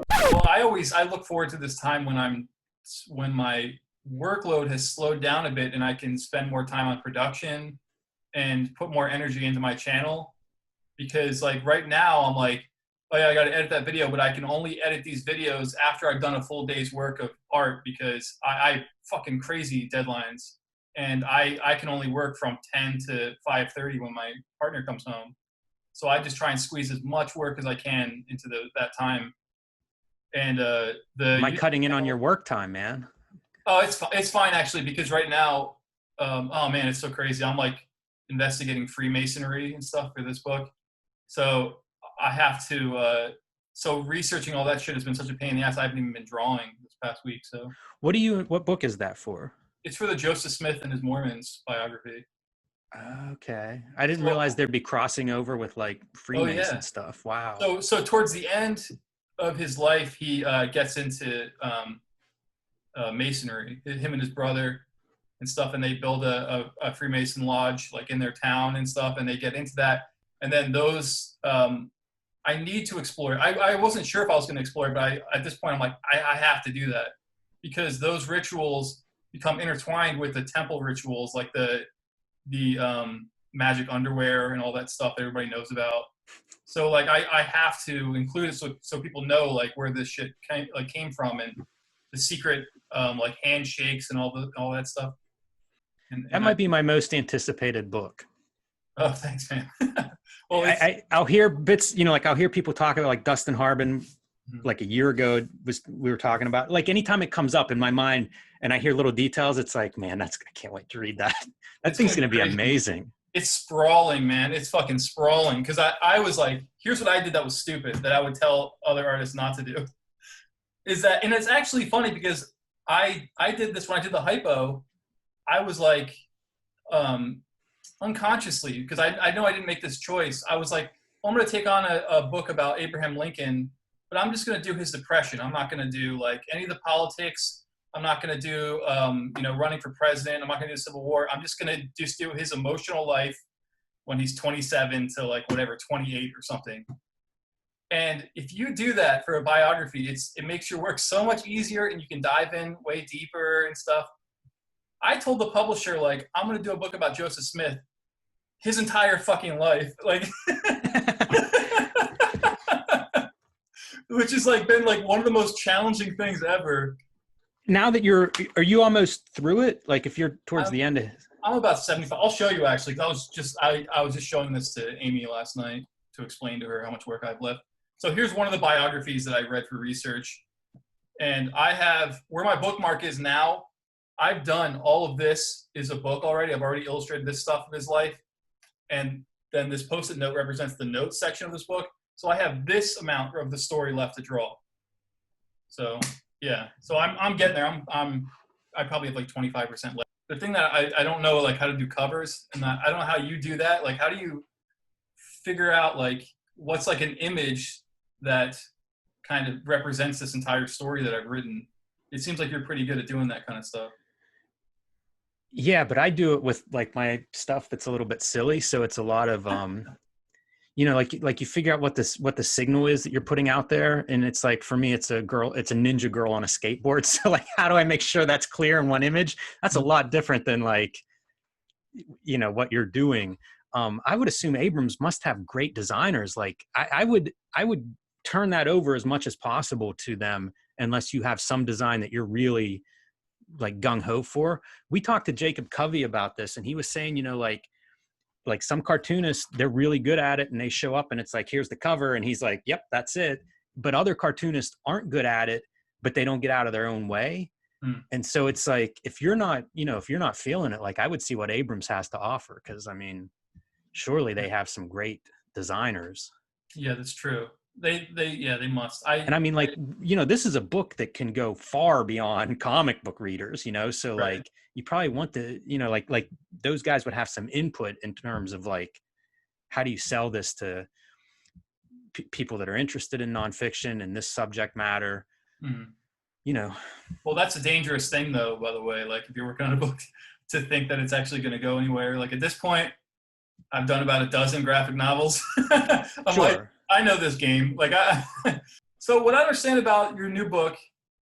Well, I look forward to this time when my workload has slowed down a bit and I can spend more time on production and put more energy into my channel. Because like right now I'm like, oh yeah, I got to edit that video, but I can only edit these videos after I've done a full day's work of art because I fucking crazy deadlines, and I can only work from 10 to 5:30 when my partner comes home. So I just try and squeeze as much work as I can into that time. And Am I cutting in on your work time, man? Oh, it's fine actually, because right now, oh man, it's so crazy. I'm like investigating Freemasonry and stuff for this book, so I have to. So researching all that shit has been such a pain in the ass. I haven't even been drawing this past week. So What book is that for? it's for the Joseph Smith and his Mormons biography. Okay, I didn't So, realize there'd be crossing over with like oh Freemason yeah. stuff. Wow. So towards the end of his life, he gets into Masonry. Him and his brother and stuff, and they build a Freemason lodge like in their town and stuff, and they get into that. And then those I need to explore. I wasn't sure if I was going to explore, but at this point I'm like I have to do that, because those rituals become intertwined with the temple rituals, like the magic underwear and all that stuff that everybody knows about. So like I have to include it so people know like where this shit came from, and the secret like handshakes and all that stuff. And that might be my most anticipated book. Oh, thanks, man. Well, I'll hear bits, like I'll hear people talk about like Dustin Harbin, like a year ago we were talking about, like anytime it comes up in my mind and I hear little details, it's like, man, I can't wait to read that. That thing's going to be amazing. It's sprawling, man. It's fucking sprawling. Cause I was like, here's what I did that was stupid that I would tell other artists not to do. Is that, and it's actually funny because I did this when I did the hypo. I was like, unconsciously, because I know I didn't make this choice. I was like, well, I'm going to take on a book about Abraham Lincoln, but I'm just going to do his depression. I'm not going to do like any of the politics. I'm not going to do, running for president. I'm not going to do the Civil War. I'm just going to just do his emotional life when he's 27 to like whatever, 28 or something. And if you do that for a biography, it makes your work so much easier, and you can dive in way deeper and stuff. I told the publisher, like, I'm going to do a book about Joseph Smith, his entire fucking life, like, which has like been like one of the most challenging things ever. Now that are you almost through it? Like if you're towards the end? I'm about 75. I'll show you actually. I was just showing this to Amy last night to explain to her how much work I've left. So here's one of the biographies that I read for research. And I have, where my bookmark is now, I've done all of this is a book already. I've already illustrated this stuff of his life. And then this Post-it note represents the notes section of this book. So I have this amount of the story left to draw. So yeah, so I'm getting there. I probably have like 25% left. The thing that I don't know like how to do covers, and I don't know how you do that. Like how do you figure out like what's like an image that kind of represents this entire story that I've written? It seems like you're pretty good at doing that kind of stuff. Yeah, but I do it with like my stuff that's a little bit silly. So it's a lot of, like you figure out what the signal is that you're putting out there. And it's like, for me, it's a ninja girl on a skateboard. So like, how do I make sure that's clear in one image? That's a lot different than like, what you're doing. I would assume Abrams must have great designers. Like I would turn that over as much as possible to them, unless you have some design that you're really like gung-ho for. We talked to Jacob Covey about this, and he was saying, like some cartoonists, they're really good at it and they show up and it's like, here's the cover. And he's like, yep, that's it. But other cartoonists aren't good at it, but they don't get out of their own way. And so it's like, if you're not feeling it, like I would see what Abrams has to offer. Cause I mean, surely they have some great designers. Yeah, that's true. They must. And I mean, like, this is a book that can go far beyond comic book readers, so right. Like you probably want to, like those guys would have some input in terms of like, how do you sell this to people that are interested in nonfiction and this subject matter, Mhm. you know. Well, that's a dangerous thing, though, by the way. Like, if you're working on a book, to think that it's actually going to go anywhere. Like, at this point, I've done about a dozen graphic novels. I'm like, Sure. I know this game. Like, so what I understand about your new book,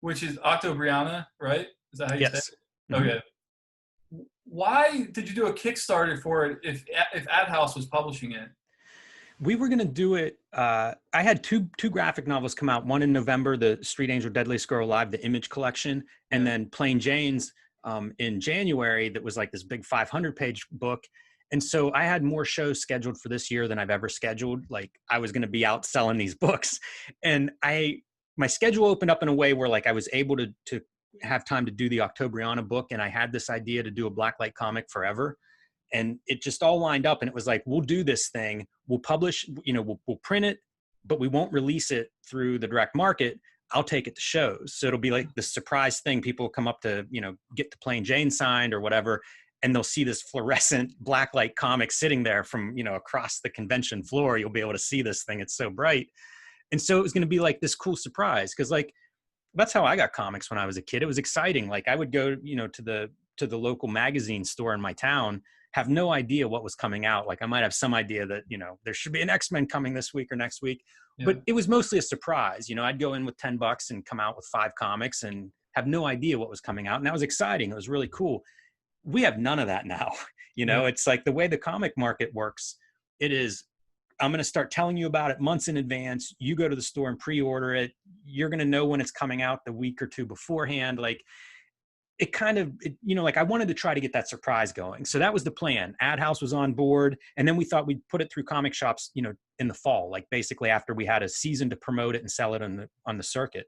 which is Octobriana, right? Is that how you say Yes. it? Okay. Why did you do a Kickstarter for it if Ad House was publishing it? We were going to do it. I had two graphic novels come out, one in November, the Street Angel Deadliest Girl Alive, the Image collection, and Yeah. then Plain Jane's in January, that was like this big 500-page book. And so I had more shows scheduled for this year than I've ever scheduled. Like, I was going to be out selling these books, and my schedule opened up in a way where like I was able to have time to do the Octobriana book. And I had this idea to do a blacklight comic forever. And it just all lined up, and it was like, we'll do this thing, we'll publish, we'll print it, but we won't release it through the direct market. I'll take it to shows. So it'll be like the surprise thing. People come up to, get the Plain Jane signed or whatever, and they'll see this fluorescent blacklight comic sitting there from, across the convention floor. You'll be able to see this thing. It's so bright. And so it was going to be like this cool surprise. Cause like, that's how I got comics when I was a kid. It was exciting. Like, I would go, to the local magazine store in my town, have no idea what was coming out. Like, I might have some idea that, there should be an X-Men coming this week or next week, but it was mostly a surprise. I'd go in with $10 and come out with 5 comics and have no idea what was coming out. And that was exciting. It was really cool. We have none of that now. It's like the way the comic market works. It is, I'm going to start telling you about it months in advance. You go to the store and pre-order it. You're going to know when it's coming out the week or two beforehand. Like, it kind of, like, I wanted to try to get that surprise going. So that was the plan. Ad House was on board. And then we thought we'd put it through comic shops, in the fall, like basically after we had a season to promote it and sell it on the circuit.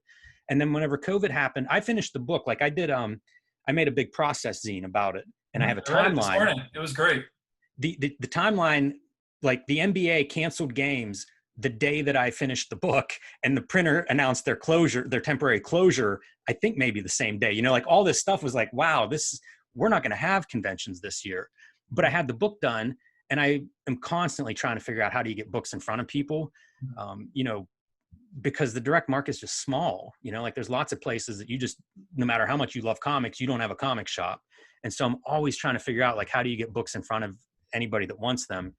And then whenever COVID happened, I finished the book. Like, I did, I made a big process zine about it, and I have a I read it this timeline. morning. It was great. The timeline, like, the NBA canceled games the day that I finished the book, and the printer announced their temporary closure, I think maybe the same day. Like, all this stuff was like, wow, we're not going to have conventions this year. But I had the book done, and I am constantly trying to figure out, how do you get books in front of people? Because the direct market is just small. Like, there's lots of places that you just, no matter how much you love comics, you don't have a comic shop. And so I'm always trying to figure out, like, how do you get books in front of anybody that wants them?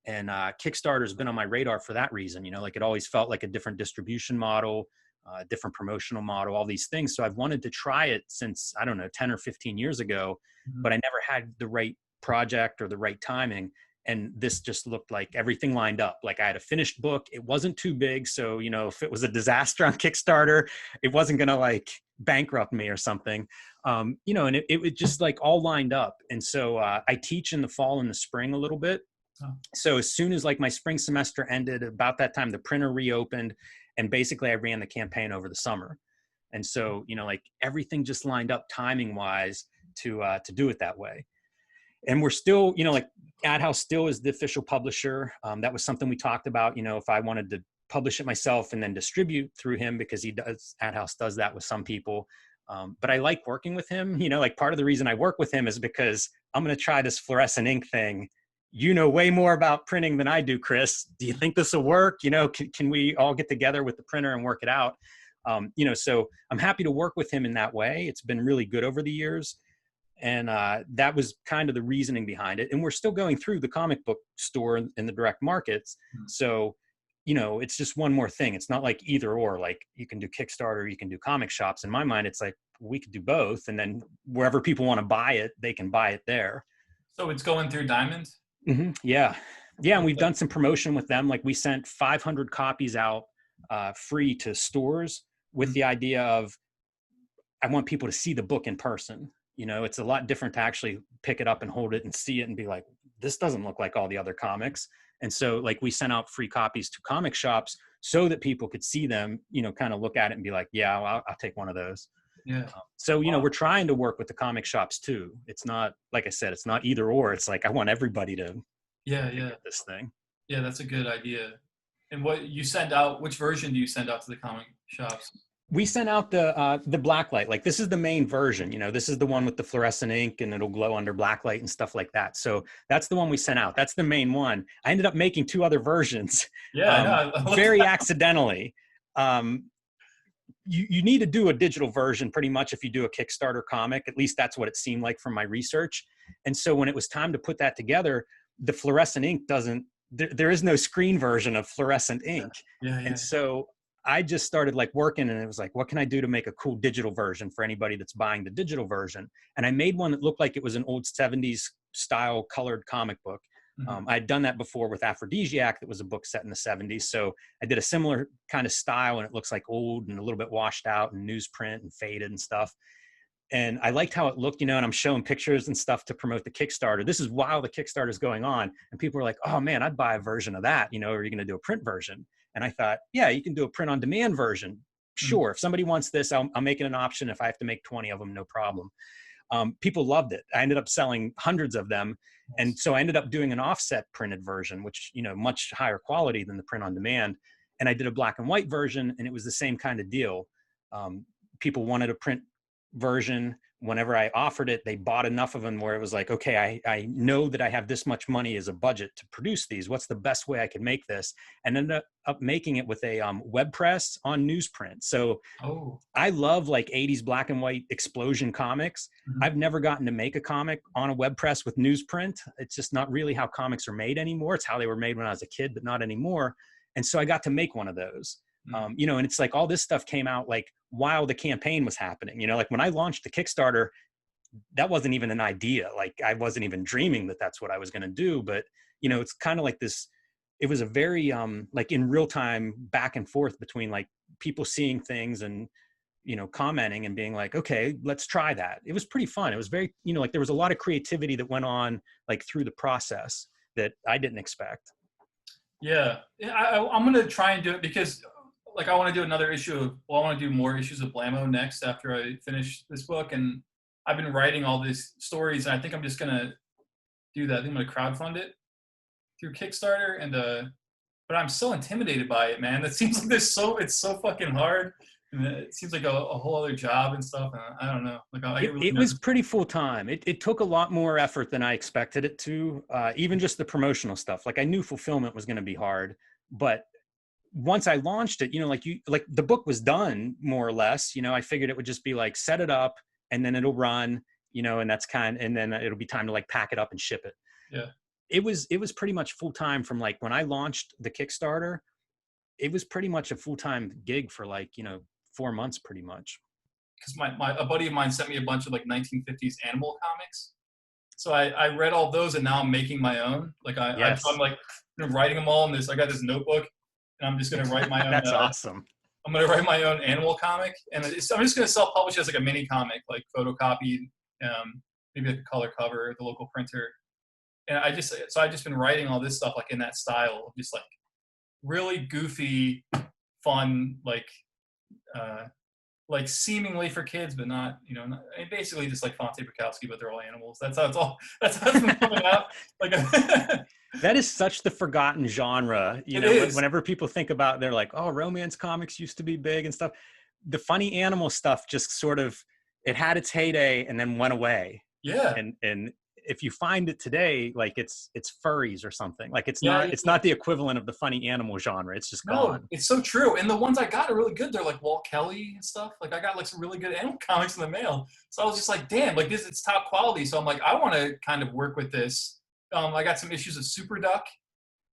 And Kickstarter has been on my radar for that reason. Like, it always felt like a different distribution model, different promotional model, all these things. So I've wanted to try it since, I don't know, 10 or 15 years ago, but I never had the right project or the right timing. And this just looked like everything lined up. Like, I had a finished book. It wasn't too big. So, if it was a disaster on Kickstarter, it wasn't going to like bankrupt me or something. And it just like all lined up. And so I teach in the fall and the spring a little bit. So as soon as like my spring semester ended, about that time, the printer reopened, and basically I ran the campaign over the summer. And so, like, everything just lined up timing wise to do it that way. And we're still, like, Ad House still is the official publisher. That was something we talked about, if I wanted to publish it myself and then distribute through him, because Ad House does that with some people. But I like working with him. Like, part of the reason I work with him is because I'm going to try this fluorescent ink thing. Way more about printing than I do, Chris. Do you think this will work? Can we all get together with the printer and work it out? So I'm happy to work with him in that way. It's been really good over the years. And that was kind of the reasoning behind it. And we're still going through the comic book store in the direct markets. So, it's just one more thing. It's not like either or, like, you can do Kickstarter, you can do comic shops. In my mind, it's like, we could do both. And then wherever people want to buy it, they can buy it there. So it's going through Diamond? Mm-hmm. Yeah. And we've done some promotion with them. Like, we sent 500 copies out free to stores with the idea of, I want people to see the book in person. It's a lot different to actually pick it up and hold it and see it and be like, this doesn't look like all the other comics. And so, like, we sent out free copies to comic shops so that people could see them, kind of look at it and be like, yeah, I'll take one of those. Yeah. So, we're trying to work with the comic shops too. It's not, like I said, it's not either or. It's like, I want everybody to get this thing. Yeah, that's a good idea. And what you send out, which version do you send out to the comic shops? We sent out the black light. Like, this is the main version. You know, this is the one with the fluorescent ink and it'll glow under black light and stuff like that. So that's the one we sent out. That's the main one. I ended up making 2 other versions, Yeah, I know. I looked very at accidentally. You need to do a digital version pretty much if you do a Kickstarter comic. At least that's what it seemed like from my research. And so when it was time to put that together, the fluorescent ink doesn't, there is no screen version of fluorescent ink. Yeah, yeah. And so I just started like working, and it was like, what can I do to make a cool digital version for anybody that's buying the digital version? And I made one that looked like it was an old 70s style colored comic book. I'd done that before with Aphrodisiac. That was a book set in the 70s. So I did a similar kind of style, and it looks like old and a little bit washed out and newsprint and faded and stuff. And I liked how it looked, you know, and I'm showing pictures and stuff to promote the Kickstarter. This is while the Kickstarter is going on. And people were like, oh man, I'd buy a version of that. You know, are you going to do a print version? And I thought, yeah, you can do a print on demand version. Sure. If somebody wants this, I'll make it an option. If I have to make 20 of them, no problem. People loved it. I ended up selling hundreds of them. And so I ended up doing an offset printed version, which, you know, much higher quality than the print on demand. And I did a black and white version, and it was the same kind of deal. People wanted a print version. Whenever I offered it, they bought enough of them where it was like, okay, I know that I have this much money as a budget to produce these. What's the best way I can make this? And ended up making it with a web press on newsprint. So I love like 80s black and white explosion comics. I've never gotten to make a comic on a web press with newsprint. It's just not really how comics are made anymore. It's how they were made when I was a kid, but not anymore. And so I got to make one of those. You know, and it's like all this stuff came out like while the campaign was happening. You know, like when I launched the Kickstarter, that wasn't even an idea. Like I wasn't even dreaming that that's what I was going to do. But, you know, it's kind of like this, it was a very like in real time back and forth between like people seeing things and, you know, commenting and being like, okay, let's try that. It was pretty fun. It was very, you know, like there was a lot of creativity that went on like through the process that I didn't expect. Yeah, I'm going to try and do it because like I want to do another issue of, well, I want to do more issues of Blammo next after I finish this book. And I've been writing all these stories, and I think I'm just going to do that. I think I'm going to crowdfund it through Kickstarter. And, but I'm so intimidated by it, man. It seems like it's so fucking hard. And it seems like a whole other job and stuff. And I don't know. Like I get really it was pretty full time. It took a lot more effort than I expected it to. Even just the promotional stuff. Like I knew fulfillment was going to be hard, but once I launched it, you know, like the book was done more or less, you know, I figured it would just be like, set it up and then it'll run, you know, and and then it'll be time to like pack it up and ship it. Yeah. It was pretty much full time from like when I launched the Kickstarter, it was pretty much a full-time gig for like, you know, 4 months pretty much. Cause a buddy of mine sent me a bunch of like 1950s animal comics. So I read all those, and now I'm making my own. Like I'm like, you know, writing them all in this. I got this notebook. And I'm just going to write my own. That's awesome. I'm going to write my own animal comic, and I'm just going to self-publish as like a mini comic, like photocopied, maybe like a color cover at the local printer. And I've just been writing all this stuff like in that style of just like really goofy, fun, like seemingly for kids, but not, you know, basically just like Fonte Bukowski, but they're all animals. That's how it's been coming out. Like. That is such the forgotten genre. You know, whenever people think about, they're like, oh, romance comics used to be big and stuff. The funny animal stuff just sort of, it had its heyday and then went away. Yeah. And if you find it today, like it's furries or something. Like it's not the equivalent of the funny animal genre. It's just gone. It's so true. And the ones I got are really good. They're like Walt Kelly and stuff. Like I got like some really good animal comics in the mail. So I was just like, damn, like it's top quality. So I'm like, I want to kind of work with this. I got some issues of Super Duck.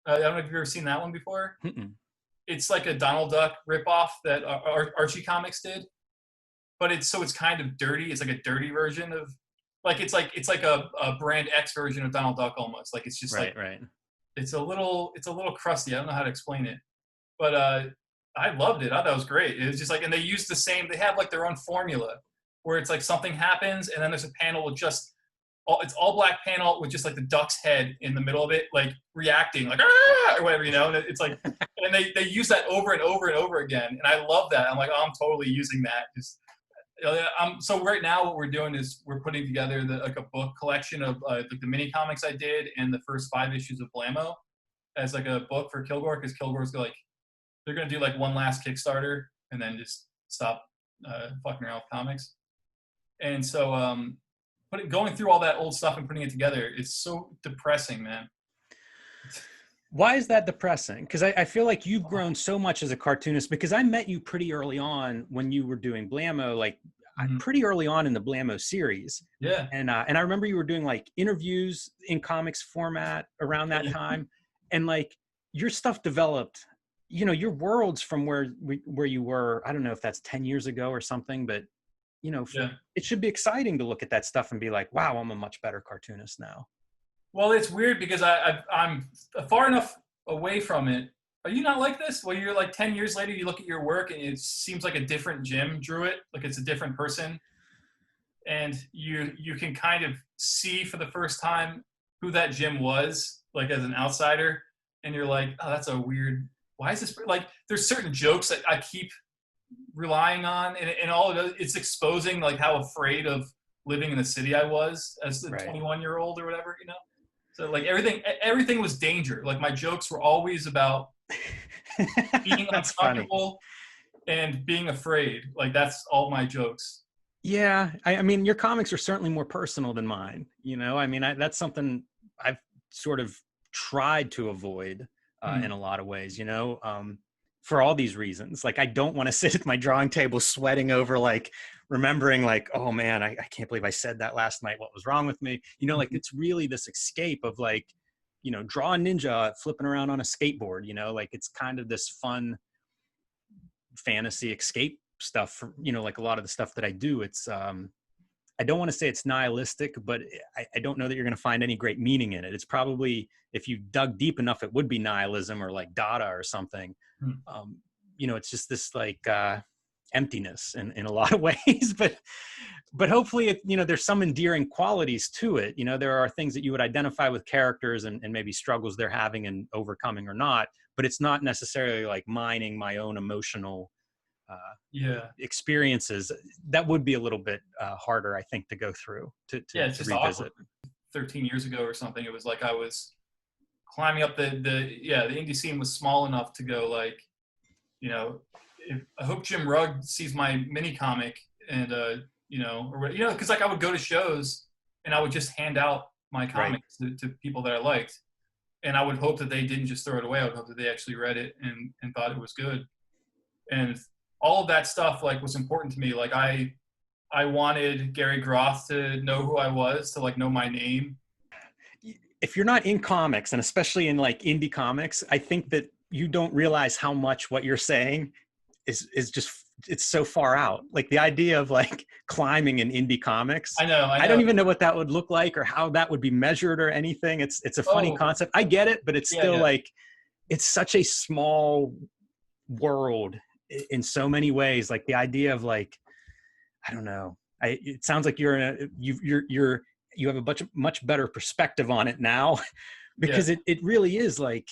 I don't know if you've ever seen that one before. It's like a Donald Duck ripoff that Archie Comics did, but it's kind of dirty. It's like a dirty version of, like it's like a brand X version of Donald Duck almost. Like it's just right. It's a little crusty. I don't know how to explain it, but I loved it. I thought it was great. It was just like, and they use the same. They have like their own formula where it's like something happens, and then there's a panel with just. It's all black panel with just like the duck's head in the middle of it, like reacting, like or whatever, you know. And it's like, and they use that over and over and over again, and I love that. I'm like, oh, I'm totally using that. Just, so right now, what we're doing is we're putting together like a book collection of like the mini comics I did and the first 5 issues of Blammo as like a book for Kilgore, because Kilgore's like, they're gonna do like one last Kickstarter and then just stop fucking around with comics. And so going through all that old stuff and putting it together, it's so depressing, man. Why is that depressing? Because I feel like you've grown so much as a cartoonist, because I met you pretty early on when you were doing Blammo, like pretty early on in the Blammo series. Yeah. And I remember you were doing like interviews in comics format around that time. And like your stuff developed, you know, your worlds from where you were, I don't know if that's 10 years ago or something, but you know, it should be exciting to look at that stuff and be like, wow, I'm a much better cartoonist now. Well, it's weird because I'm far enough away from it. Are you not like this? Well, you're like 10 years later, you look at your work and it seems like a different Jim drew it. Like it's a different person. And you can kind of see for the first time who that Jim was, like as an outsider. And you're like, oh, that's a weird, why is this, like there's certain jokes that I keep relying on, and all of it, it's exposing like how afraid of living in the city I was as the 21-year-old or whatever, you know? So like everything was danger. Like my jokes were always about being uncomfortable and being afraid. Like that's all my jokes. Yeah. I mean, your comics are certainly more personal than mine. You know, I mean, that's something I've sort of tried to avoid in a lot of ways, you know, for all these reasons. Like, I don't want to sit at my drawing table sweating over, like, remembering like, oh man, I can't believe I said that last night. What was wrong with me? You know, like it's really this escape of like, you know, draw a ninja flipping around on a skateboard, you know, like it's kind of this fun fantasy escape stuff for, you know, like a lot of the stuff that I do. It's, I don't want to say it's nihilistic, but I don't know that you're going to find any great meaning in it. It's probably, if you dug deep enough, it would be nihilism or like Dada or something. You know, it's just this like, emptiness in a lot of ways, but hopefully it, you know, there's some endearing qualities to it. You know, there are things that you would identify with characters and maybe struggles they're having and overcoming or not, but it's not necessarily like mining my own emotional experiences. That would be a little bit harder, I think, to go through to it's just revisit. awkward. 13 years ago or something, it was like I was climbing up the indie scene was small enough to go like, you know, I hope Jim Rugg sees my mini comic and you know, or you know, because like I would go to shows and I would just hand out my comics to people that I liked, and I would hope that they didn't just throw it away. I would hope that they actually read it and thought it was good, and all of that stuff like was important to me. Like I wanted Gary Groth to know who I was, to like know my name. If you're not in comics, and especially in like indie comics, I think that you don't realize how much what you're saying is just, it's so far out. Like the idea of like climbing in indie comics. I know. I don't even know what that would look like or how that would be measured or anything. It's a funny concept. I get it, but it's still like, it's such a small world in so many ways. Like the idea of like, I don't know. It sounds like you have a much better perspective on it now because it really is like,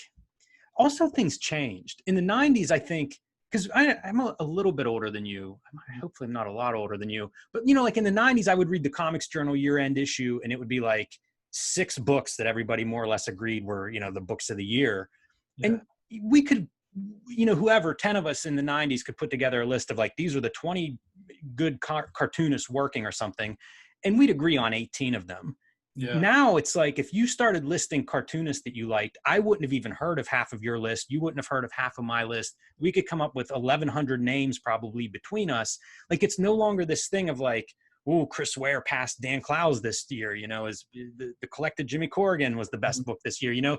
also things changed in the 90s, I think, because I'm a little bit older than you. Hopefully I'm not a lot older than you, but you know, like in the 90s, I would read the Comics Journal year-end issue and it would be like 6 books that everybody more or less agreed were, you know, the books of the year. And we could, you know, whoever, 10 of us in the 90s could put together a list of like, these are the 20 good cartoonists working or something. And we'd agree on 18 of them. Now it's like, if you started listing cartoonists that you liked, I wouldn't have even heard of half of your list. You wouldn't have heard of half of my list. We could come up with 1,100 names probably between us. Like, it's no longer this thing of like, oh, Chris Ware passed Dan Clowes this year, you know, as the collected Jimmy Corrigan was the best book this year. You know,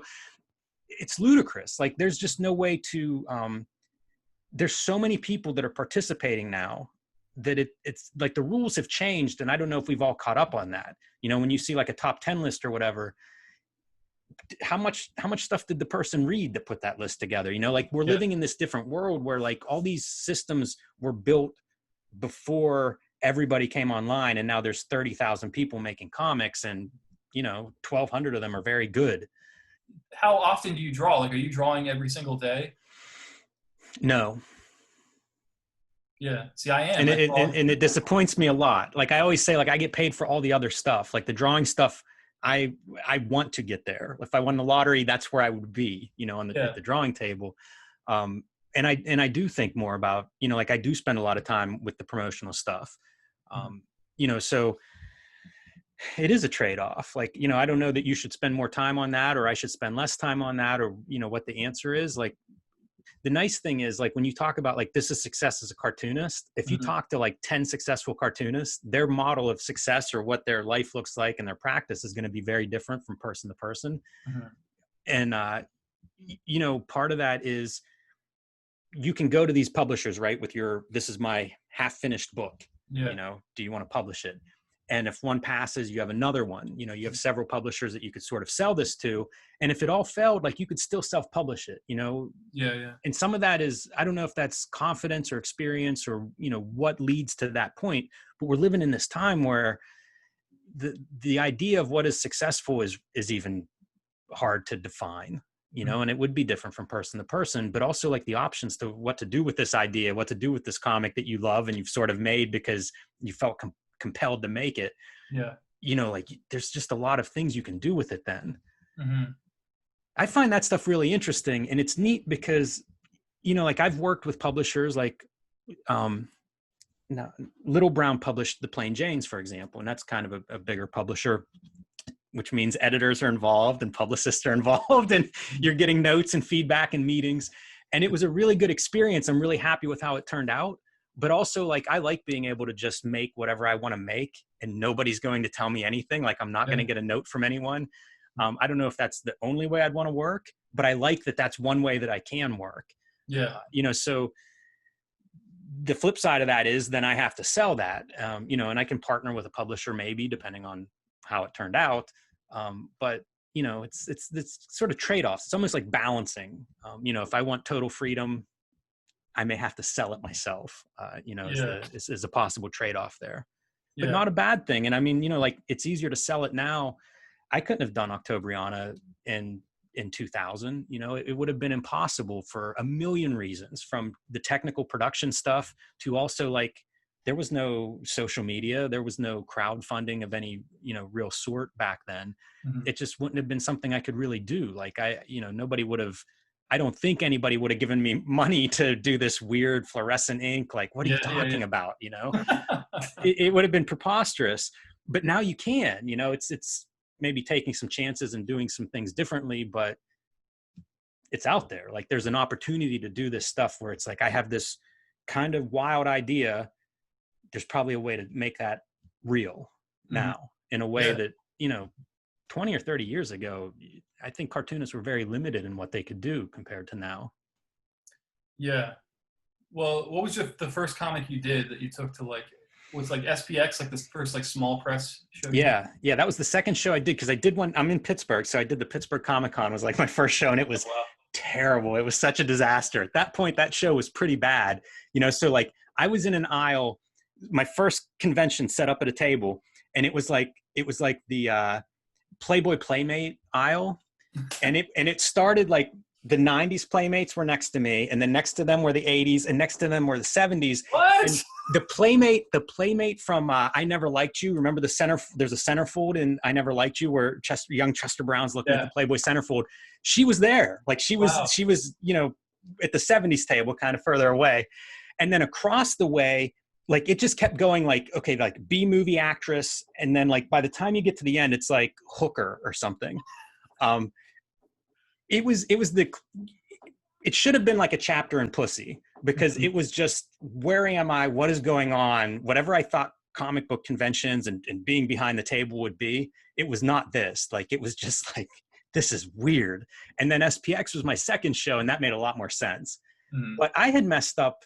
it's ludicrous. Like, there's just no way to, there's so many people that are participating now that it's like the rules have changed. And I don't know if we've all caught up on that. You know, when you see like a top 10 list or whatever, how much stuff did the person read that put that list together? You know, like we're living in this different world where like all these systems were built before everybody came online. And now there's 30,000 people making comics and, you know, 1,200 of them are very good. How often do you draw? Like, are you drawing every single day? No. Yeah. See, I am. And it disappoints me a lot. Like I always say, like I get paid for all the other stuff, like the drawing stuff. I want to get there. If I won the lottery, that's where I would be, you know, at the drawing table. I do think more about, like I do spend a lot of time with the promotional stuff. So it is a trade-off. Like, I don't know that you should spend more time on that, or I should spend less time on that, or, what the answer is. Like, the nice thing is, like, when you talk about like, this is success as a cartoonist, if you talk to like 10 successful cartoonists, their model of success or what their life looks like and their practice is going to be very different from person to person. And, part of that is you can go to these publishers, right, with this is my half finished book. Do you want to publish it? And if one passes, you have another one. You have several publishers that you could sort of sell this to. And if it all failed, like, you could still self-publish it, And some of that is, I don't know if that's confidence or experience or, what leads to that point. But we're living in this time where the idea of what is successful is even hard to define, and it would be different from person to person, but also like the options to what to do with this idea, what to do with this comic that you love and you've sort of made because you felt compelled to make it. Like, there's just a lot of things you can do with it then. I find that stuff really interesting, and it's neat because, like, I've worked with publishers like, Little Brown published The Plain Janes, for example, and that's kind of a bigger publisher, which means editors are involved and publicists are involved, and you're getting notes and feedback and meetings. And it was a really good experience. I'm really happy with how it turned out. But also, like, I like being able to just make whatever I want to make, and nobody's going to tell me anything. Like, I'm not going to get a note from anyone. I don't know if that's the only way I'd want to work, but I like that that's one way that I can work. So the flip side of that is then I have to sell that, and I can partner with a publisher maybe, depending on how it turned out. But it's sort of trade-offs. It's almost like balancing. If I want total freedom, I may have to sell it myself, is a possible trade-off there, but not a bad thing. And I mean, like, it's easier to sell it now. I couldn't have done Octobriana in 2000, it would have been impossible for a million reasons, from the technical production stuff to also, like, there was no social media. There was no crowdfunding of any, real sort back then. It just wouldn't have been something I could really do. Like, I don't think anybody would have given me money to do this weird fluorescent ink. Like, what are you talking about? It would have been preposterous, but now you can, it's maybe taking some chances and doing some things differently, but it's out there. Like, there's an opportunity to do this stuff where it's like, I have this kind of wild idea. There's probably a way to make that real now in a way that, 20 or 30 years ago, I think cartoonists were very limited in what they could do compared to now. Yeah. Well, what was the first comic you did that you took to, like, was like SPX, like this first, like, small press show? Yeah. That was the second show I did, because I did one. I'm in Pittsburgh, so I did the Pittsburgh Comic-Con, was like my first show, and it was terrible. It was such a disaster. At that point, that show was pretty bad. So, like, I was in an aisle, my first convention, set up at a table, and it was like the Playboy Playmate aisle, and it started like the 90s Playmates were next to me, and then next to them were the 80s, and next to them were the 70s. What? And the Playmate from I Never Liked You. Remember there's a centerfold in I Never Liked You where young Chester Brown's looking at the Playboy centerfold. She was there. Like, she was at the 70s table, kind of further away. And then across the way, like, it just kept going, like, okay, like B-movie actress. And then, like, by the time you get to the end, it's like hooker or something. It should have been like a chapter in Pussy, because it was just, where am I? What is going on? Whatever I thought comic book conventions and being behind the table would be, it was not this. Like, it was just like, this is weird. And then SPX was my second show, and that made a lot more sense. But I had messed up.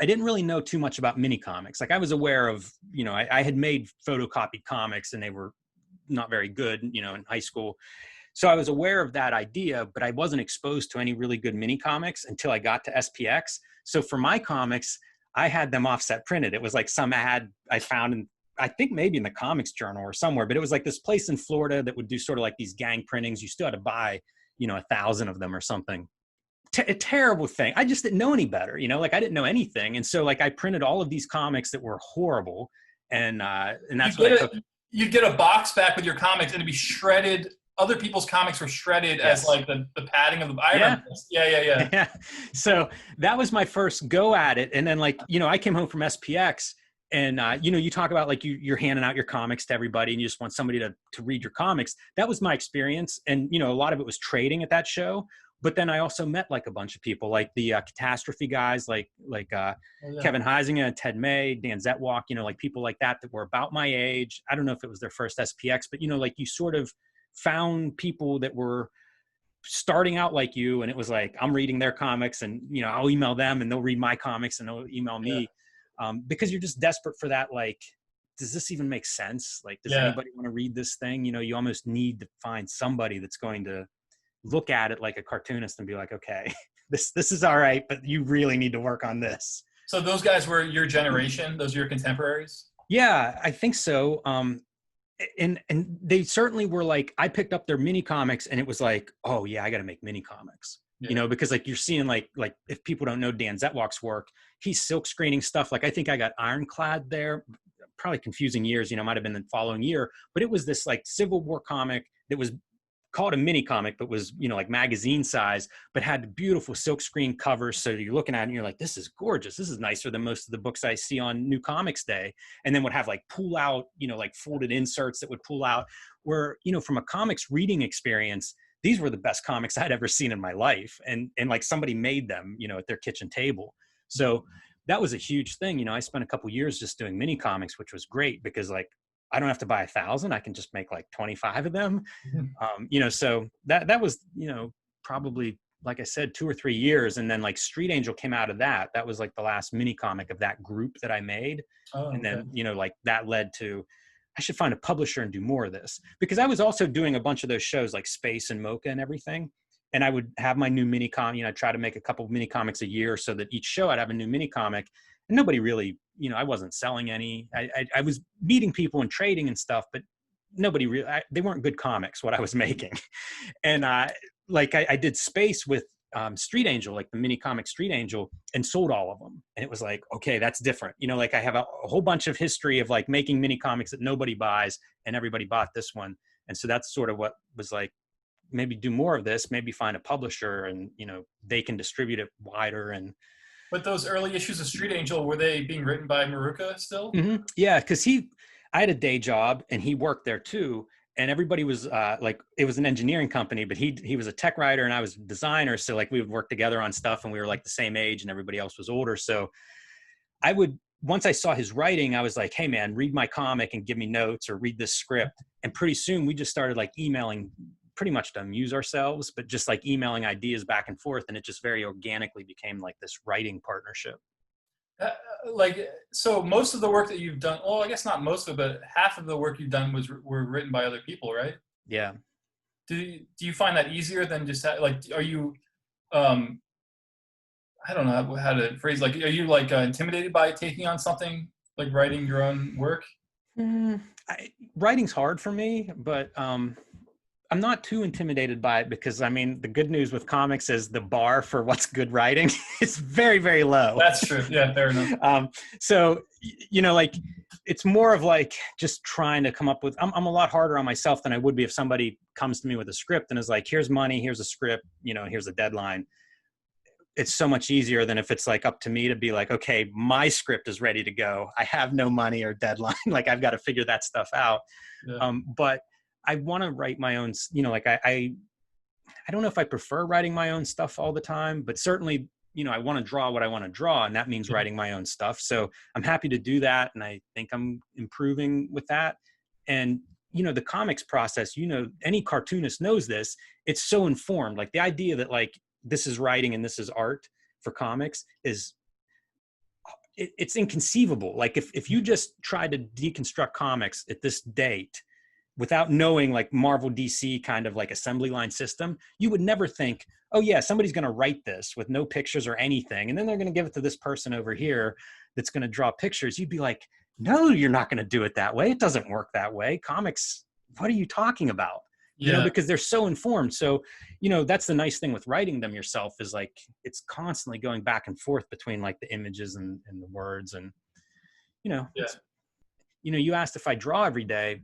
I didn't really know too much about mini comics. Like, I was aware of, I had made photocopied comics, and they were not very good, in high school. So I was aware of that idea, but I wasn't exposed to any really good mini comics until I got to SPX. So for my comics, I had them offset printed. It was like some ad I found in, I think maybe in the Comics Journal or somewhere, but it was like this place in Florida that would do sort of like these gang printings. You still had to buy, 1,000 of them or something. A terrible thing. I just didn't know any better, like, I didn't know anything. And so, like, I printed all of these comics that were horrible. And that's what I took. You'd get a box back with your comics, and it'd be shredded other people's comics were shredded as Yes. like the padding of the. I Yeah. remember this. Yeah, yeah, yeah. Yeah. So that was my first go at it. And then like, I came home from SPX and, you talk about like you're handing out your comics to everybody and you just want somebody to read your comics. That was my experience. And, a lot of it was trading at that show. But then I also met like a bunch of people like the catastrophe guys, like Oh, yeah. Kevin Heisinger, Ted May, Dan Zetwalk, like people like that were about my age. I don't know if it was their first SPX, but, like you sort of found people that were starting out like you, and it was like I'm reading their comics and I'll email them and they'll read my comics and they'll email Yeah. me, because you're just desperate for that, like, does this even make sense? Like, does Yeah. anybody want to read this thing? You almost need to find somebody that's going to look at it like a cartoonist and be like, okay, this is all right, but you really need to work on this. So those guys were your generation. Those are your contemporaries. Yeah, I think so. And they certainly were like, I picked up their mini comics and it was like, oh yeah, I got to make mini comics, Yeah. because like you're seeing like if people don't know Dan Zetwalk's work, he's silk screening stuff. Like I think I got Ironclad there, probably confusing years, might've been the following year, but it was this like Civil War comic that was called a mini comic, but was, like magazine size, but had beautiful silk screen covers. So you're looking at it and you're like, this is gorgeous. This is nicer than most of the books I see on New Comics Day. And then would have like pull out, like folded inserts that would pull out where, from a comics reading experience, these were the best comics I'd ever seen in my life. And like somebody made them, at their kitchen table. So that was a huge thing. I spent a couple years just doing mini comics, which was great because like, I don't have to buy 1,000. I can just make like 25 of them. So that was, probably, like I said, 2 or 3 years. And then like Street Angel came out of that. That was like the last mini comic of that group that I made. Oh, And okay. then, like that led to, I should find a publisher and do more of this because I was also doing a bunch of those shows like Space and Mocha and everything. And I would have my new mini comic, I'd try to make a couple of mini comics a year so that each show I'd have a new mini comic. And nobody really, I wasn't selling any. I was meeting people and trading and stuff, but nobody really, they weren't good comics, what I was making. And like I did Space with Street Angel, like the mini comic Street Angel, and sold all of them. And it was like, okay, that's different. Like I have a whole bunch of history of like making mini comics that nobody buys and everybody bought this one. And so that's sort of what was like, maybe do more of this, maybe find a publisher and, they can distribute it wider. And But those early issues of Street Angel, were they being written by Maruka still? Yeah, because I had a day job and he worked there too. And everybody was like, it was an engineering company, but he was a tech writer and I was a designer. So like we would work together on stuff and we were like the same age and everybody else was older. So once I saw his writing, I was like, hey man, read my comic and give me notes or read this script. And pretty soon we just started like emailing pretty much to amuse ourselves, but just like emailing ideas back and forth. And it just very organically became like this writing partnership. So most of the work that you've done, well, I guess not most of it, but half of the work you've done were written by other people, right? Yeah. Do you find that easier than just like, are you, I don't know how to phrase, like, are you like intimidated by taking on something like writing your own work? Writing's hard for me, but I'm not too intimidated by it because I mean, the good news with comics is the bar for what's good writing is very, very low. That's true. Yeah, fair enough. So, like it's more of like just trying to come up with, I'm a lot harder on myself than I would be if somebody comes to me with a script and is like, here's money, here's a script, here's a deadline. It's so much easier than if it's like up to me to be like, okay, my script is ready to go. I have no money or deadline. Like I've got to figure that stuff out. Yeah. But I want to write my own, like I don't know if I prefer writing my own stuff all the time, but certainly, I want to draw what I want to draw. And that means writing my own stuff. So I'm happy to do that. And I think I'm improving with that. And, the comics process, any cartoonist knows this. It's so informed. Like the idea that like, this is writing and this is art for comics is it's inconceivable. Like if you just try to deconstruct comics at this date without knowing like Marvel DC kind of like assembly line system, you would never think, oh yeah, somebody's going to write this with no pictures or anything. And then they're going to give it to this person over here that's going to draw pictures. You'd be like, no, you're not going to do it that way. It doesn't work that way. Comics, what are you talking about? Yeah. Because they're so informed. So, that's the nice thing with writing them yourself is like, it's constantly going back and forth between like the images and the words. And, you asked if I draw every day.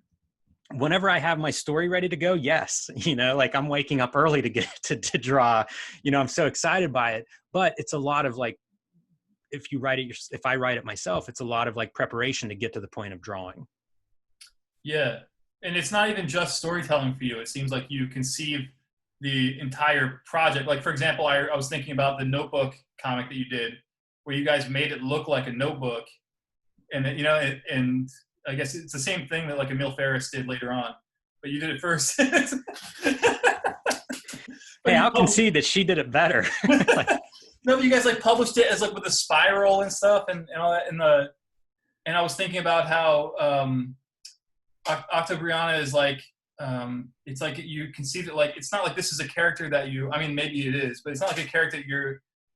whenever I have my story ready to go, yes, like I'm waking up early to get to draw, I'm so excited by it, but it's a lot of like, if I write it myself, it's a lot of like preparation to get to the point of drawing. Yeah. And it's not even just storytelling for you. It seems like you conceive the entire project. Like, for example, I was thinking about the notebook comic that you did, where you guys made it look like a notebook. And, and I guess it's the same thing that like Emil Ferris did later on, but you did it first. Hey, I'll concede that she did it better. No, but you guys like published it as like with a spiral and stuff and all that. And I was thinking about how Octobriana is like, it's like you conceive it like, it's not like this is a character that I mean, maybe it is, but it's not like a character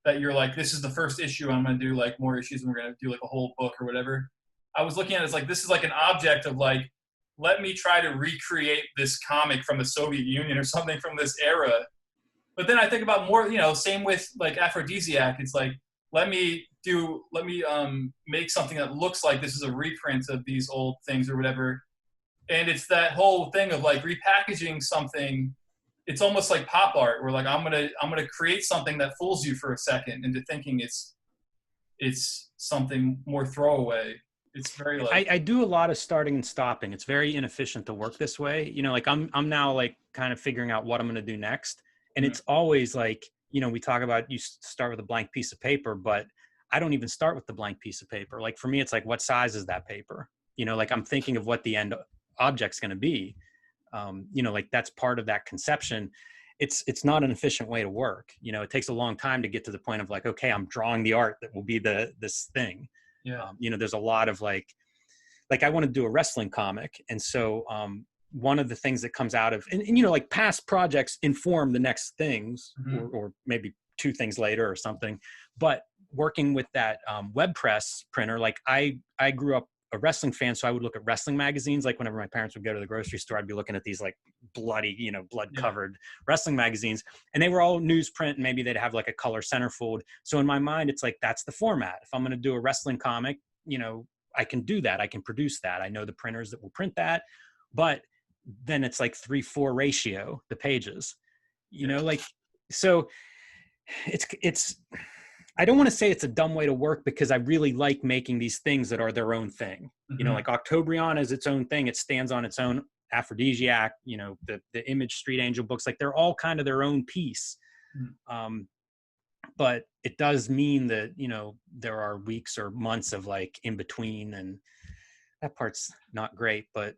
that you're like, this is the first issue, I'm going to do like more issues and we're going to do like a whole book or whatever. I was looking at it as like, this is like an object of like, let me try to recreate this comic from the Soviet Union or something from this era. But then I think about more, same with like Aphrodisiac. It's like, let me make something that looks like this is a reprint of these old things or whatever. And it's that whole thing of like repackaging something. It's almost like pop art where like, I'm going to create something that fools you for a second into thinking it's something more throwaway. It's very like, I do a lot of starting and stopping. It's very inefficient to work this way. Like I'm now like kind of figuring out what I'm going to do next. And it's always like, we talk about you start with a blank piece of paper, but I don't even start with the blank piece of paper. Like for me, it's like, what size is that paper? Like I'm thinking of what the end object's going to be. Like that's part of that conception. It's not an efficient way to work. It takes a long time to get to the point of like, okay, I'm drawing the art that will be this thing. yeah. There's a lot of like I want to do a wrestling comic. And so, one of the things that comes out of, and like past projects inform the next things, or maybe two things later or something, but working with that web press printer, like I grew up a wrestling fan, so I would look at wrestling magazines. Like whenever my parents would go to the grocery store, I'd be looking at these like bloody, blood covered wrestling magazines, and they were all newsprint, and maybe they'd have like a color centerfold. So in my mind, it's like, that's the format. If I'm going to do a wrestling comic, I can do that. I can produce that. I know the printers that will print that, but then it's like 3:4 ratio, the pages, like, so it's, I don't want to say it's a dumb way to work, because I really like making these things that are their own thing. Like Octobriana is its own thing. It stands on its own. Aphrodisiac, the Image Street Angel books, like they're all kind of their own piece. But it does mean that, there are weeks or months of like in between, and that part's not great, but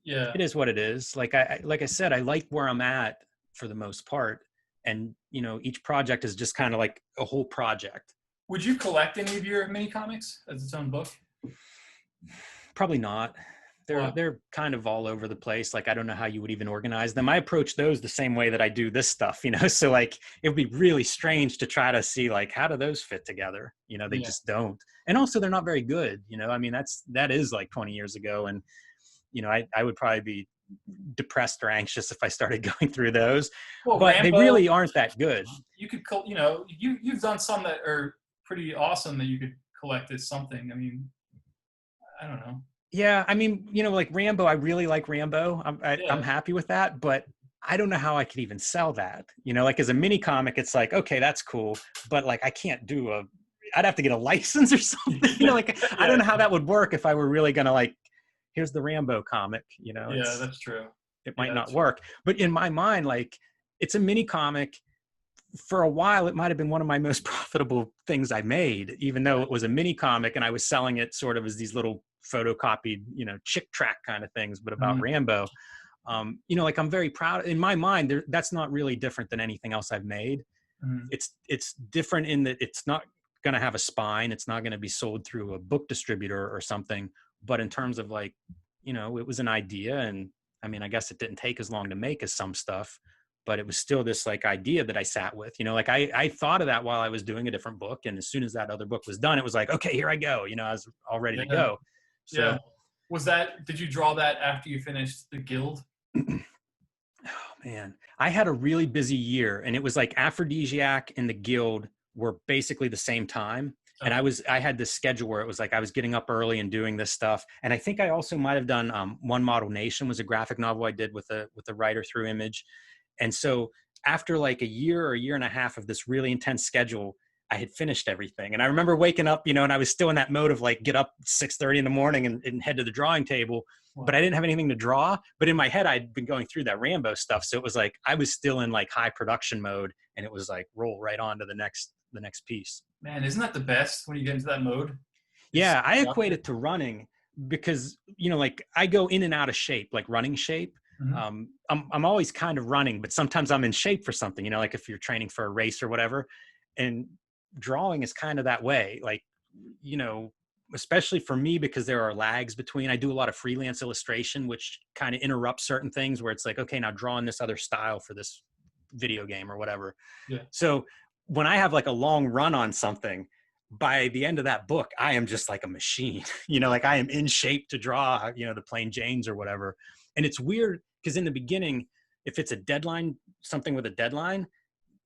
Yeah. it is what it is. Like I said, I like where I'm at for the most part. And, each project is just kind of like a whole project. Would you collect any of your mini comics as its own book? Probably not. They're kind of all over the place. Like, I don't know how you would even organize them. I approach those the same way that I do this stuff, so like, it would be really strange to try to see like, how do those fit together? They just don't. And also they're not very good. I mean, that is like 20 years ago. And, I would probably be depressed or anxious if I started going through those, but Rambo, they really aren't that good. You could, you've done some that are pretty awesome that you could collect as something. I mean, I don't know. Yeah. I mean, like Rambo, I really like Rambo. I'm happy with that, but I don't know how I could even sell that, like as a mini comic, it's like, okay, that's cool. But like, I can't I'd have to get a license or something, like, I don't know how that would work if I were really going to like, here's the Rambo comic, Yeah, that's true. It might not work. But in my mind, like, it's a mini comic. For a while, it might have been one of my most profitable things I made, even though it was a mini comic and I was selling it sort of as these little photocopied, chick track kind of things, but about Rambo. Like, I'm very proud. In my mind, that's not really different than anything else I've made. It's different in that it's not going to have a spine. It's not going to be sold through a book distributor or something. But in terms of like, it was an idea, and I mean, I guess it didn't take as long to make as some stuff, but it was still this like idea that I sat with, like I thought of that while I was doing a different book. And as soon as that other book was done, it was like, okay, here I go. I was all ready to go. So did you draw that after you finished the Guild? Oh man, I had a really busy year, and it was like Aphrodisiac and the Guild were basically the same time. And I had this schedule where it was like I was getting up early and doing this stuff. And I think I also might have done One Model Nation was a graphic novel I did with a writer through Image. And so after like a year or a year and a half of this really intense schedule, I had finished everything. And I remember waking up, you know, and I was still in that mode of like get up 6:30 in the morning and head to the drawing table. Wow. But I didn't have anything to draw. But in my head, I'd been going through that Rambo stuff. So it was like I was still in like high production mode, and it was like roll right on to the next piece. Man, isn't that the best when you get into that mode? Yeah, I equate it to running because, you know, like I go in and out of shape, like running shape. Mm-hmm. I'm always kind of running, but sometimes I'm in shape for something, you know, like if you're training for a race or whatever. And drawing is kind of that way, like, you know, especially for me, because there are lags between. I do a lot of freelance illustration, which kind of interrupts certain things where it's like, okay, now draw in this other style for this video game or whatever. Yeah. So when I have like a long run on something, by the end of that book, I am just like a machine, you know, like I am in shape to draw, you know, the Plain Janes or whatever. And it's weird because in the beginning, if it's a deadline, something with a deadline,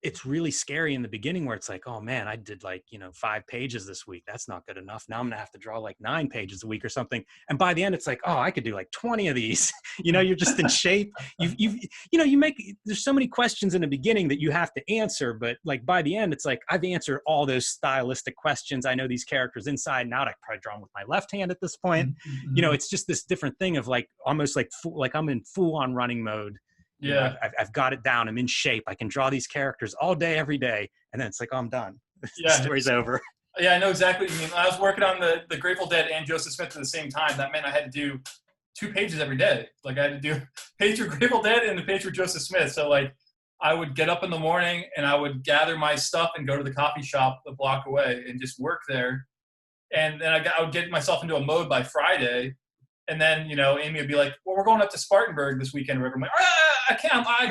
it's really scary in the beginning where it's like, oh man, I did like, you know, 5 pages this week. That's not good enough. Now I'm gonna have to draw like 9 pages a week or something. And by the end, it's like, oh, I could do like 20 of these. You know, you're just in shape. You know, there's so many questions in the beginning that you have to answer, but like by the end, it's like, I've answered all those stylistic questions. I know these characters inside and out. I probably draw them with my left hand at this point. Mm-hmm. You know, it's just this different thing of like, almost like I'm in full on running mode. Yeah, you know, I've got it down. I'm in shape. I can draw these characters all day, every day. And then it's like, oh, I'm done. The story's over. Yeah, I know exactly what you mean. I was working on the Grateful Dead and Joseph Smith at the same time. That meant I had to do 2 pages every day. Like I had to do a page for Grateful Dead and the page for Joseph Smith. So like I would get up in the morning and I would gather my stuff and go to the coffee shop a block away and just work there. And then I would get myself into a mode by Friday. And then, you know, Amy would be like, well, we're going up to Spartanburg this weekend. Or whatever. I'm like, I can't, I'm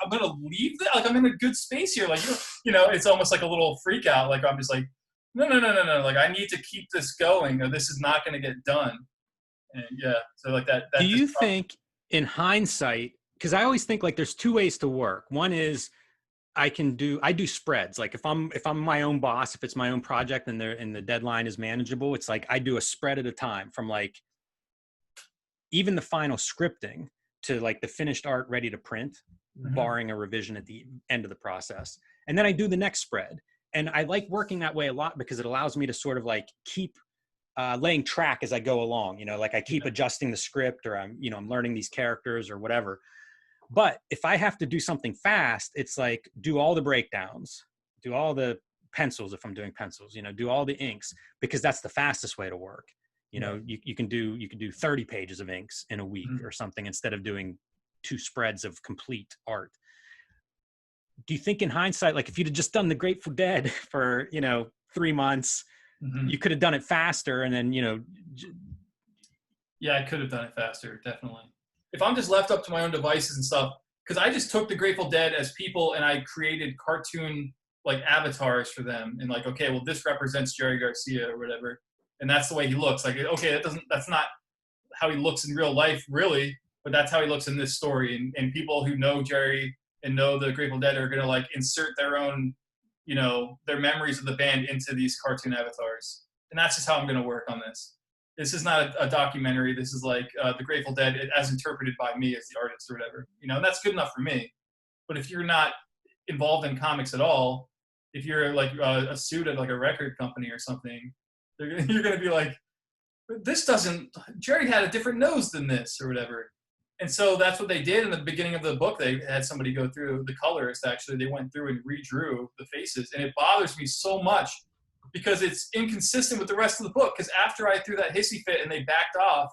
going to leave. Like, I'm in a good space here. Like, you know, it's almost like a little freak out. Like, I'm just like, no. Like, I need to keep this going or this is not going to get done. And yeah, so like that. Do you think in hindsight, because I always think like there's 2 ways to work. One is I do spreads. Like if I'm my own boss, if it's my own project and the deadline is manageable, it's like I do a spread at a time from like even the final scripting to like the finished art ready to print, mm-hmm. barring a revision at the end of the process. And then I do the next spread. And I like working that way a lot because it allows me to sort of like keep laying track as I go along, you know, like I keep adjusting the script or I'm learning these characters or whatever. But if I have to do something fast, it's like do all the breakdowns, do all the pencils if I'm doing pencils, you know, do all the inks because that's the fastest way to work. You know, you can do 30 pages of inks in a week or something instead of doing 2 spreads of complete art. Do you think in hindsight, like if you'd have just done the Grateful Dead for, you know, 3 months, mm-hmm. you could have done it faster and then, you know. Yeah, I could have done it faster, definitely. If I'm just left up to my own devices and stuff, because I just took the Grateful Dead as people and I created cartoon like avatars for them and like, okay, well, this represents Jerry Garcia or whatever. And that's the way he looks. Like, okay, that's not how he looks in real life, really, but that's how he looks in this story. And people who know Jerry and know the Grateful Dead are going to like insert their own, you know, their memories of the band into these cartoon avatars. And that's just how I'm going to work on this. This is not a documentary. This is like the Grateful Dead as interpreted by me as the artist or whatever, you know, and that's good enough for me. But if you're not involved in comics at all, if you're like a suit at like a record company or something, you're going to be like, Jerry had a different nose than this or whatever. And so that's what they did in the beginning of the book. They had somebody go through, the colorist actually, they went through and redrew the faces. And it bothers me so much because it's inconsistent with the rest of the book. Because after I threw that hissy fit and they backed off,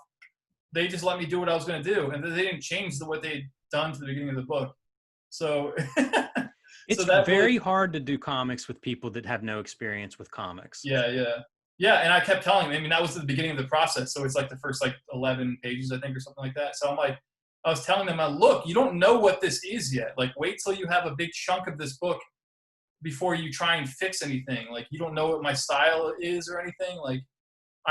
they just let me do what I was going to do. And they didn't change what they'd done to the beginning of the book. So it's very hard to do comics with people that have no experience with comics. Yeah, and I kept telling them, I mean, that was the beginning of the process. So it's like the first like 11 pages, I think, or something like that. So I'm like, I was telling them, look, you don't know what this is yet. Like, wait till you have a big chunk of this book before you try and fix anything. Like, you don't know what my style is or anything. Like,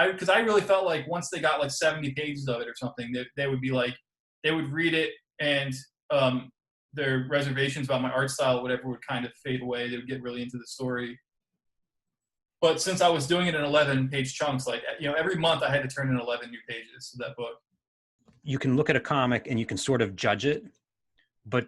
because I really felt like once they got like 70 pages of it or something, they would be like, they would read it and their reservations about my art style, whatever, would kind of fade away. They would get really into the story. But since I was doing it in 11-page chunks, like, you know, every month I had to turn in 11 new pages of that book. You can look at a comic and you can sort of judge it, but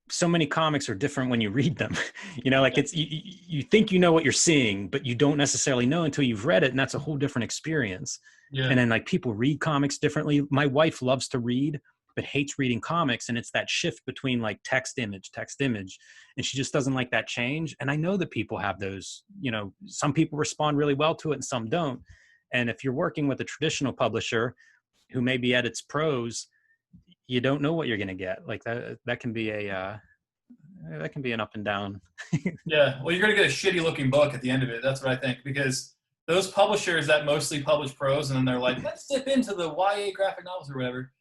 so many comics are different when you read them. You know, like it's, you think you know what you're seeing, but you don't necessarily know until you've read it. And that's a whole different experience. Yeah. And then like people read comics differently. My wife loves to read, but hates reading comics. And it's that shift between like text, image. And she just doesn't like that change. And I know that people have those, you know, some people respond really well to it and some don't. And if you're working with a traditional publisher who maybe edits prose, you don't know what you're going to get. Like that can be an up and down. Yeah. Well, you're going to get a shitty looking book at the end of it. That's what I think, because those publishers that mostly publish prose and then they're like, let's dip into the YA graphic novels or whatever.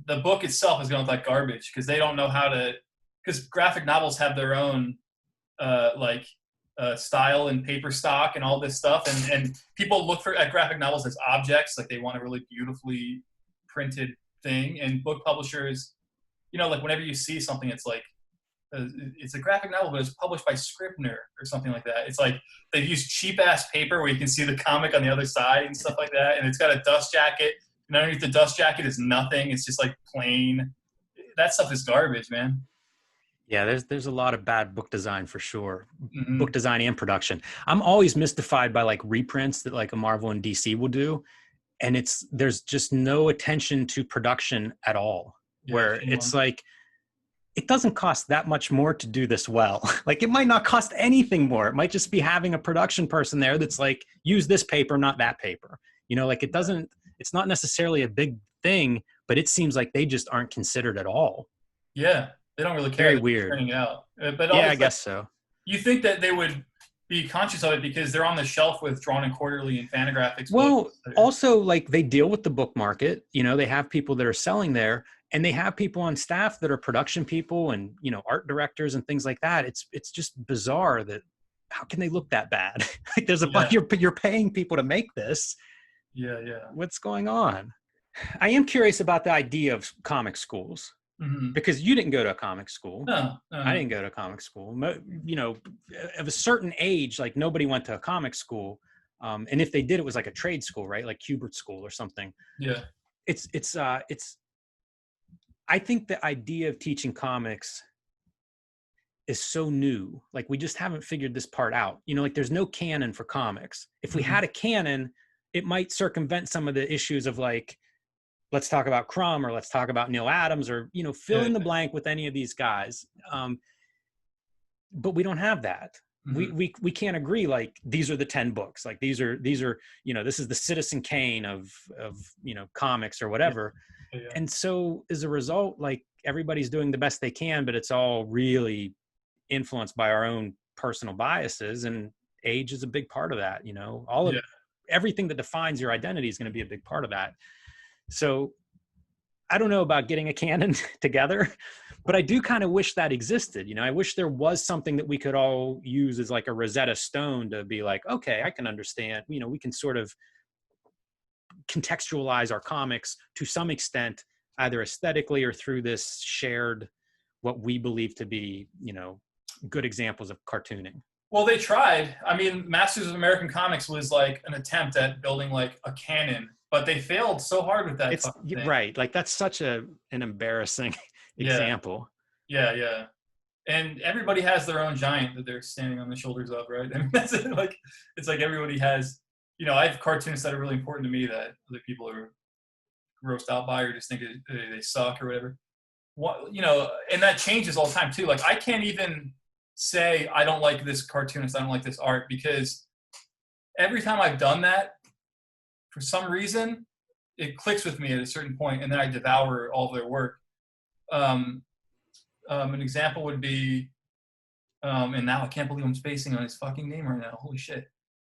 The book itself is going to look like garbage because they don't know how to, because graphic novels have their own style and paper stock and all this stuff. And people look at graphic novels as objects. Like they want a really beautifully printed thing, and book publishers, you know, like whenever you see something, it's like it's a graphic novel, but it's published by Scribner or something like that. It's like they've used cheap ass paper where you can see the comic on the other side and stuff like that, and it's got a dust jacket, and underneath the dust jacket is nothing. It's just like plain. That stuff is garbage, man. Yeah, there's a lot of bad book design for sure. Mm-hmm. Book design and production. I'm always mystified by like reprints that like a Marvel and DC will do. And there's just no attention to production at all, where it's like, it doesn't cost that much more to do this well. Like it might not cost anything more. It might just be having a production person there that's like, use this paper, not that paper. You know, like it's not necessarily a big thing, but it seems like they just aren't considered at all. Yeah. They don't really care. Very weird. Turning it out. But yeah, I guess so. You think that they would be conscious of it because they're on the shelf with Drawn and Quarterly and Fantagraphics. Well, also like they deal with the book market, you know, they have people that are selling there, and they have people on staff that are production people and, you know, art directors and things like that. It's just bizarre that how can they look that bad? Like there's a bunch, you're paying people to make this. Yeah. What's going on? I am curious about the idea of comic schools. Mm-hmm. Because you didn't go to a comic school. No. I didn't go to a comic school. You know, of a certain age, like nobody went to a comic school. And if they did, it was like a trade school, right? Like Hubert School or something. Yeah. I think the idea of teaching comics is so new. Like we just haven't figured this part out. You know, like there's no canon for comics. If we had a canon, it might circumvent some of the issues of like, let's talk about Crumb or let's talk about Neil Adams or, you know, fill in the blank with any of these guys. But we don't have that. Mm-hmm. We can't agree. Like these are the 10 books. Like these are, you know, this is the Citizen Kane of, you know, comics or whatever. Yeah. And so as a result, like everybody's doing the best they can, but it's all really influenced by our own personal biases, and age is a big part of that. You know, everything that defines your identity is going to be a big part of that. So I don't know about getting a canon together, but I do kind of wish that existed. You know, I wish there was something that we could all use as like a Rosetta Stone to be like, okay, I can understand, you know, we can sort of contextualize our comics to some extent, either aesthetically or through this shared, what we believe to be, you know, good examples of cartooning. Well, they tried. I mean, Masters of American Comics was like an attempt at building like a canon, but they failed so hard with that. Right. Like that's such an embarrassing example. Yeah. And everybody has their own giant that they're standing on the shoulders of, right? I mean, that's it. Like, it's like everybody has, you know, I have cartoonists that are really important to me that other people are grossed out by or just think they suck or whatever. You know, and that changes all the time too. Like I can't even say I don't like this cartoonist, I don't like this art, because every time I've done that, for some reason, it clicks with me at a certain point, and then I devour all of their work. An example would be, and now I can't believe I'm spacing on his fucking name right now. Holy shit.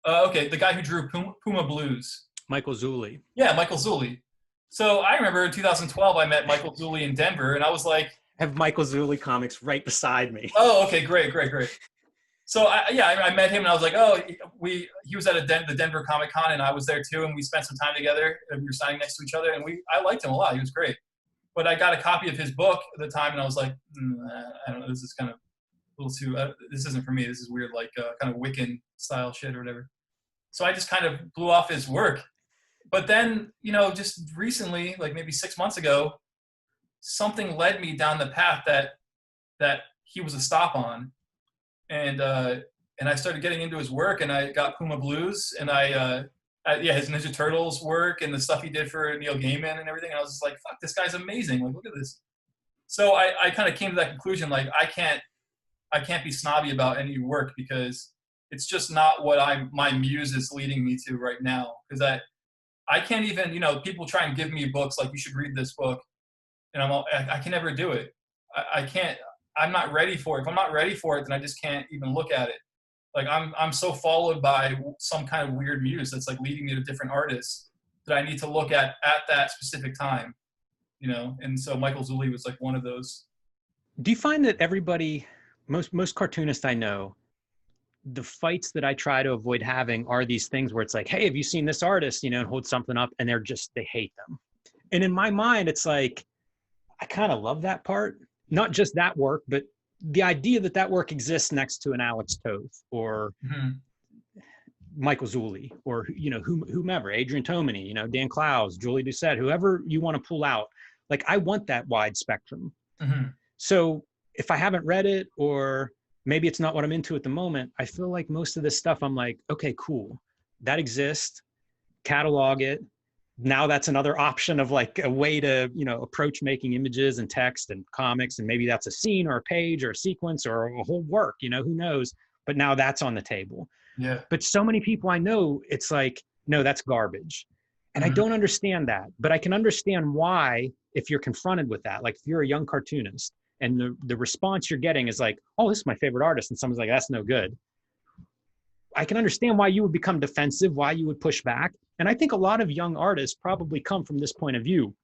Okay, the guy who drew Puma Blues. Michael Zulli. Yeah, Michael Zulli. So I remember in 2012, I met Michael Zulli in Denver, and I was like... I have Michael Zulli comics right beside me. Oh, okay, great. So I met him, and I was like, oh, he was at the Denver Comic Con, and I was there too, and we spent some time together, and we were standing next to each other, and I liked him a lot. He was great. But I got a copy of his book at the time, and I was like, I don't know, this is kind of a little too, this isn't for me. This is weird, like kind of Wiccan style shit or whatever. So I just kind of blew off his work. But then, you know, just recently, like maybe 6 months ago, something led me down the path that he was a stop on, and I started getting into his work, and I got Puma Blues, and yeah, his Ninja Turtles work and the stuff he did for Neil Gaiman and everything. And I was just like, fuck, this guy's amazing. Like, look at this. So I kind of came to that conclusion, like I can't be snobby about any work because it's just not what my muse is leading me to right now. Because I can't even, you know, people try and give me books like you should read this book, and I can never do it. I can't. I'm not ready for it. If I'm not ready for it, then I just can't even look at it. Like I'm so followed by some kind of weird muse that's like leading me to different artists that I need to look at that specific time, you know. And so Michael Zulli was like one of those. Do you find that everybody, most cartoonists I know, the fights that I try to avoid having are these things where it's like, hey, have you seen this artist, you know, and hold something up, and they hate them. And in my mind, it's like, I kind of love that part. Not just that work, but the idea that work exists next to an Alex Toth or Michael Zulli or, you know, whomever, Adrian Tomini, you know, Dan Clowes, Julie Doucette, whoever you want to pull out. Like, I want that wide spectrum. So if I haven't read it, or maybe it's not what I'm into at the moment, I feel like most of this stuff, I'm like, okay, cool. That exists. Catalog it. Now that's another option of like a way to, you know, approach making images and text and comics. And maybe that's a scene or a page or a sequence or a whole work, you know, who knows? But now that's on the table. Yeah. But so many people I know, it's like, no, that's garbage. And I don't understand that, but I can understand why, if you're confronted with that, like if you're a young cartoonist and the response you're getting is like, oh, this is my favorite artist. And someone's like, that's no good. I can understand why you would become defensive, why you would push back. And I think a lot of young artists probably come from this point of view.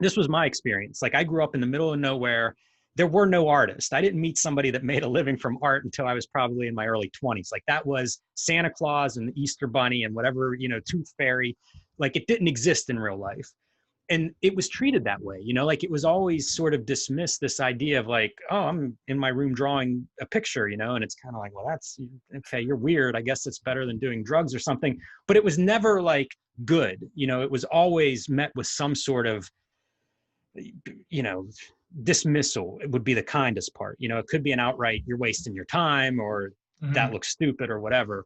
This was my experience. Like, I grew up in the middle of nowhere. There were no artists. I didn't meet somebody that made a living from art until I was probably in my early 20s. Like, that was Santa Claus and the Easter Bunny and whatever, you know, Tooth Fairy. Like, it didn't exist in real life. And it was treated that way, you know, like it was always sort of dismissed, this idea of like, oh, I'm in my room drawing a picture, you know, and it's kind of like, well, that's okay, you're weird. I guess it's better than doing drugs or something. But it was never like good, you know, it was always met with some sort of, you know, dismissal. It would be the kindest part, you know, it could be an outright, you're wasting your time, or that looks stupid or whatever.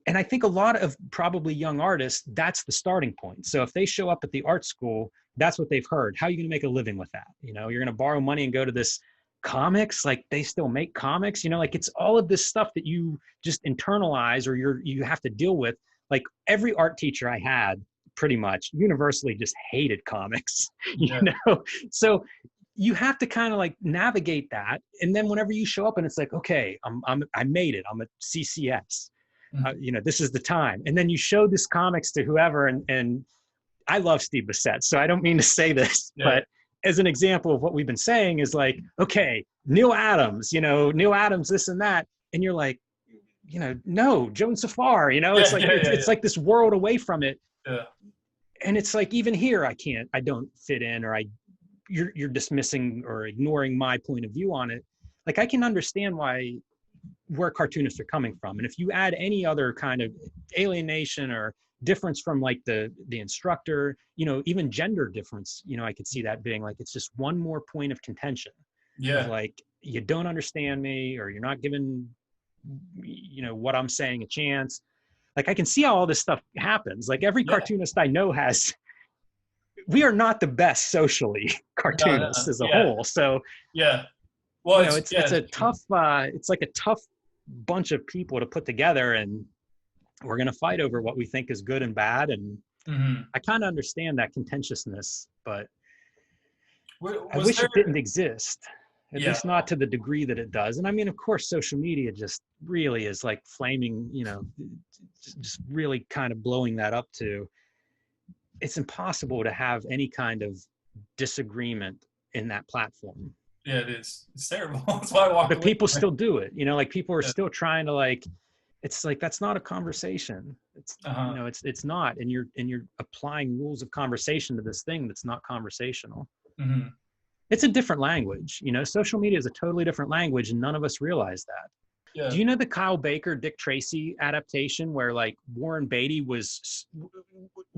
And I think a lot of probably young artists, that's the starting point. So if they show up at the art school, that's what they've heard. How are you going to make a living with that? You know, you're going to borrow money and go to this comics, like they still make comics, you know, like it's all of this stuff that you just internalize or you have to deal with. Like every art teacher I had pretty much universally just hated comics, you know? So you have to kind of like navigate that. And then whenever you show up and it's like, okay, I made it, I'm a CCS. You know, this is the time. And then you show this comics to whoever, and I love Steve Bissette, so I don't mean to say this, but as an example of what we've been saying is like, okay, Neil Adams, you know, Neil Adams, this and that. And you're like, you know, no, Joan Safar, you know, it's like, it's like this world away from it. And it's like, even here, I don't fit in, or you're dismissing or ignoring my point of view on it. Like, I can understand where cartoonists are coming from. And if you add any other kind of alienation or difference from like the instructor, you know, even gender difference, you know, I could see that being like, it's just one more point of contention. Of like, you don't understand me, or you're not giving, you know, what I'm saying a chance. Like, I can see how all this stuff happens. Like every cartoonist I know we are not the best socially cartoonists as a whole. So well, you know, it's a tough, it's like a tough bunch of people to put together, and we're going to fight over what we think is good and bad. And I kind of understand that contentiousness, but I wish it didn't exist, at least not to the degree that it does. And I mean, of course, social media just really is like flaming, you know, just really kind of blowing that up to, it's impossible to have any kind of disagreement in that platform. Yeah, it is. It's terrible. That's why I walk away. But people still do it. You know, like people are still trying to like, it's like, that's not a conversation. It's, you know, it's not. And you're applying rules of conversation to this thing that's not conversational. It's a different language. You know, social media is a totally different language, and none of us realize that. Yeah. Do you know the Kyle Baker, Dick Tracy adaptation where like Warren Beatty was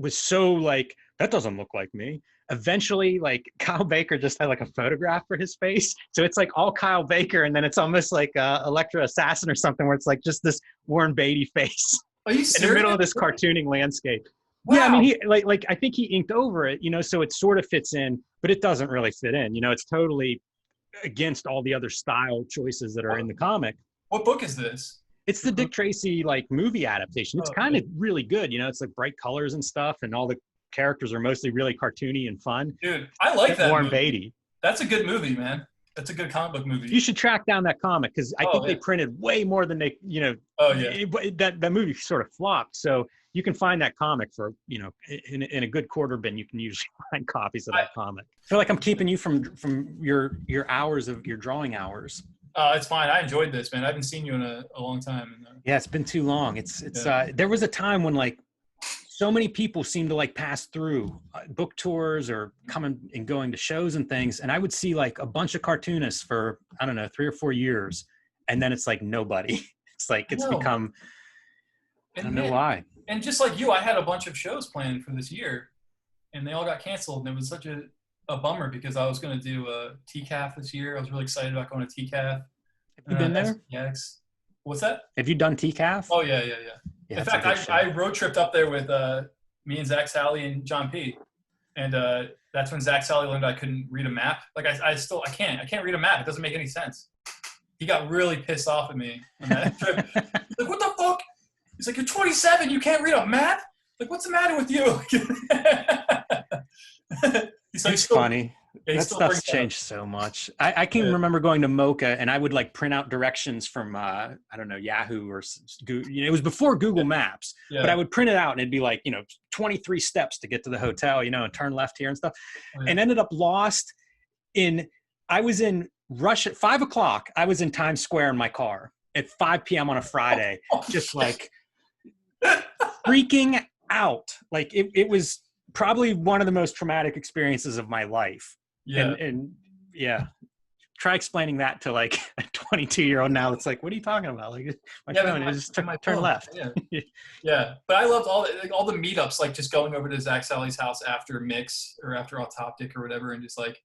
so like, that doesn't look like me. Eventually, like Kyle Baker just had like a photograph for his face. So it's like all Kyle Baker. And then it's almost like Electra Assassin or something where it's like just this Warren Beatty face Are you in serious? the middle of this cartooning landscape. Wow. Yeah, I mean, he like I think he inked over it, you know, so it sort of fits in, but it doesn't really fit in. You know, it's totally against all the other style choices that are in the comic. What book is this? It's the Dick Tracy like movie adaptation. It's kind of really good, you know. It's like bright colors and stuff, and all the characters are mostly really cartoony and fun. Dude, I like that Warren movie. Beatty. That's a good movie, man. That's a good comic book movie. You should track down that comic because I think they printed way more than they, you know. Oh yeah. That movie sort of flopped, so you can find that comic for, you know, in a good quarter bin. You can usually find copies of that comic. I feel like I'm keeping you from your hours of your drawing hours. It's fine. I enjoyed this, man. I haven't seen you in a long time. Yeah, it's been too long. It's there was a time when like so many people seemed to like pass through book tours or coming and going to shows and things. And I would see like a bunch of cartoonists for, I don't know, 3 or 4 years. And then it's like nobody. It's like it's become, I don't know why. And just like you, I had a bunch of shows planned for this year and they all got canceled. And it was such a bummer because I was going to do a TCAF this year. I was really excited about going to TCAF. Have you been there? Yes. What's that? Have you done TCAF? Oh, yeah. In fact, I road tripped up there with me and Zach Sally and John P. And that's when Zach Sally learned I couldn't read a map. Like I can't read a map. It doesn't make any sense. He got really pissed off at me on that trip. He's like, what the fuck? He's like, you're 27. You can't read a map? Like, what's the matter with you? It's funny. That stuff's changed so much. I can remember going to Mocha and I would like print out directions from, I don't know, Yahoo or Google. You know, it was before Google Maps, but I would print it out and it'd be like, you know, 23 steps to get to the hotel, you know, and turn left here and stuff. And ended up lost I was in Rush at 5 o'clock. I was in Times Square in my car at 5 p.m. on a Friday, just like freaking out. Like it was probably one of the most traumatic experiences of my life. Yeah. And yeah, try explaining that to like a 22-year-old now. It's like, what are you talking about? Like my phone is just turn left. Yeah. Yeah. But I loved all the meetups, like just going over to Zach Sally's house after Mix or after Autoptic or whatever. And just like,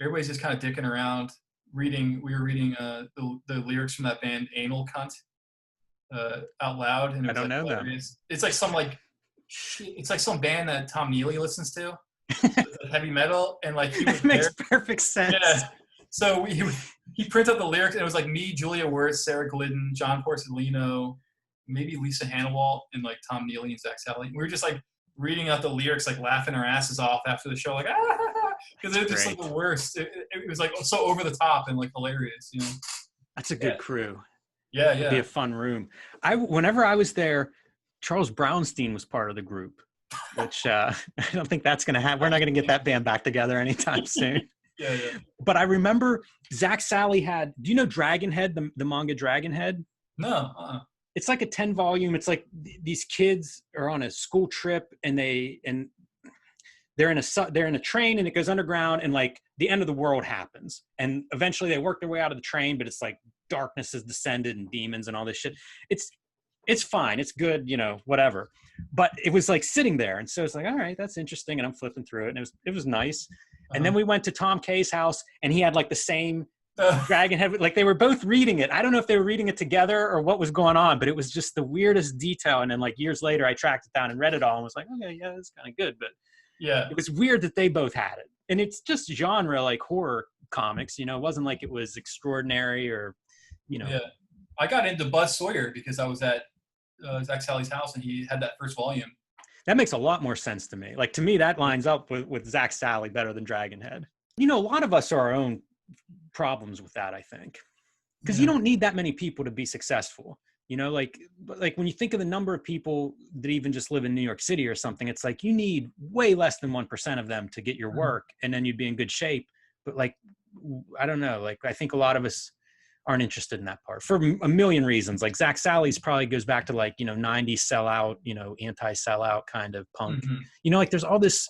everybody's just kind of dicking around we were reading the lyrics from that band Anal Cunt out loud. And it was, I don't know them. It's like some band that Tom Neely listens to. Heavy metal, and like he was that makes perfect sense. Yeah. So he prints out the lyrics, and it was like me, Julia Wirth, Sarah Glidden, John Porcellino, maybe Lisa Hannawalt, and like Tom Neely and Zach Sally. We were just like reading out the lyrics, like laughing our asses off after the show, like because it was just like the worst. It was like so over the top and like hilarious, you know. That's a good crew. Yeah, It'd be a fun room. Whenever I was there, Charles Brownstein was part of the group. Which I don't think that's going to happen. We're not going to get that band back together anytime soon. Yeah. But I remember Zach Sally had, do you know Dragonhead, the manga Dragonhead? No. It's like a 10-volume. It's like these kids are on a school trip and they're in a train and it goes underground and like the end of the world happens. And eventually they work their way out of the train, but it's like darkness has descended and demons and all this shit. It's fine. It's good, you know, whatever. But it was like sitting there. And so it's like, all right, that's interesting. And I'm flipping through it. And it was nice. And then we went to Tom Kay's house and he had like the same Dragonhead. Like they were both reading it. I don't know if they were reading it together or what was going on, but it was just the weirdest detail. And then like years later, I tracked it down and read it all and was like, okay, yeah, that's kind of good. But yeah, it was weird that they both had it. And it's just genre, like horror comics, you know, it wasn't like it was extraordinary or, you know. Yeah. I got into Buzz Sawyer because I was at Zach Sally's house and he had that first volume. That makes a lot more sense to me. Like to me, that lines up with Zach Sally better than Dragonhead. You know, a lot of us are our own problems with that, I think. Because you don't need that many people to be successful. You know, like when you think of the number of people that even just live in New York City or something, it's like you need way less than 1% of them to get your work and then you'd be in good shape. But like, I don't know, like I think a lot of us aren't interested in that part for a million reasons. Like Zach Sally's probably goes back to like, you know, 90s sellout, you know, anti-sellout kind of punk. You know, like there's all this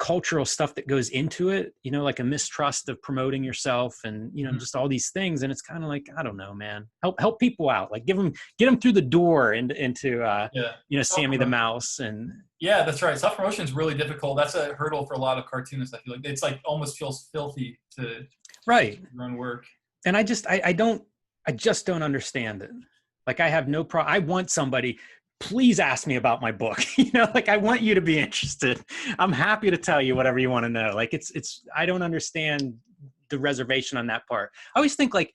cultural stuff that goes into it, you know, like a mistrust of promoting yourself and, you know, just all these things. And it's kind of like, I don't know, man, help people out, like get them through the door into Yeah. you know, Sammy the Mouse. And yeah, that's right. Self-promotion is really difficult. That's a hurdle for a lot of cartoonists. I feel like it's like almost feels filthy to right. your own work. And I just don't understand it. Like I have no problem. I want somebody, please ask me about my book. You know, like I want you to be interested. I'm happy to tell you whatever you want to know. Like I don't understand the reservation on that part. I always think like,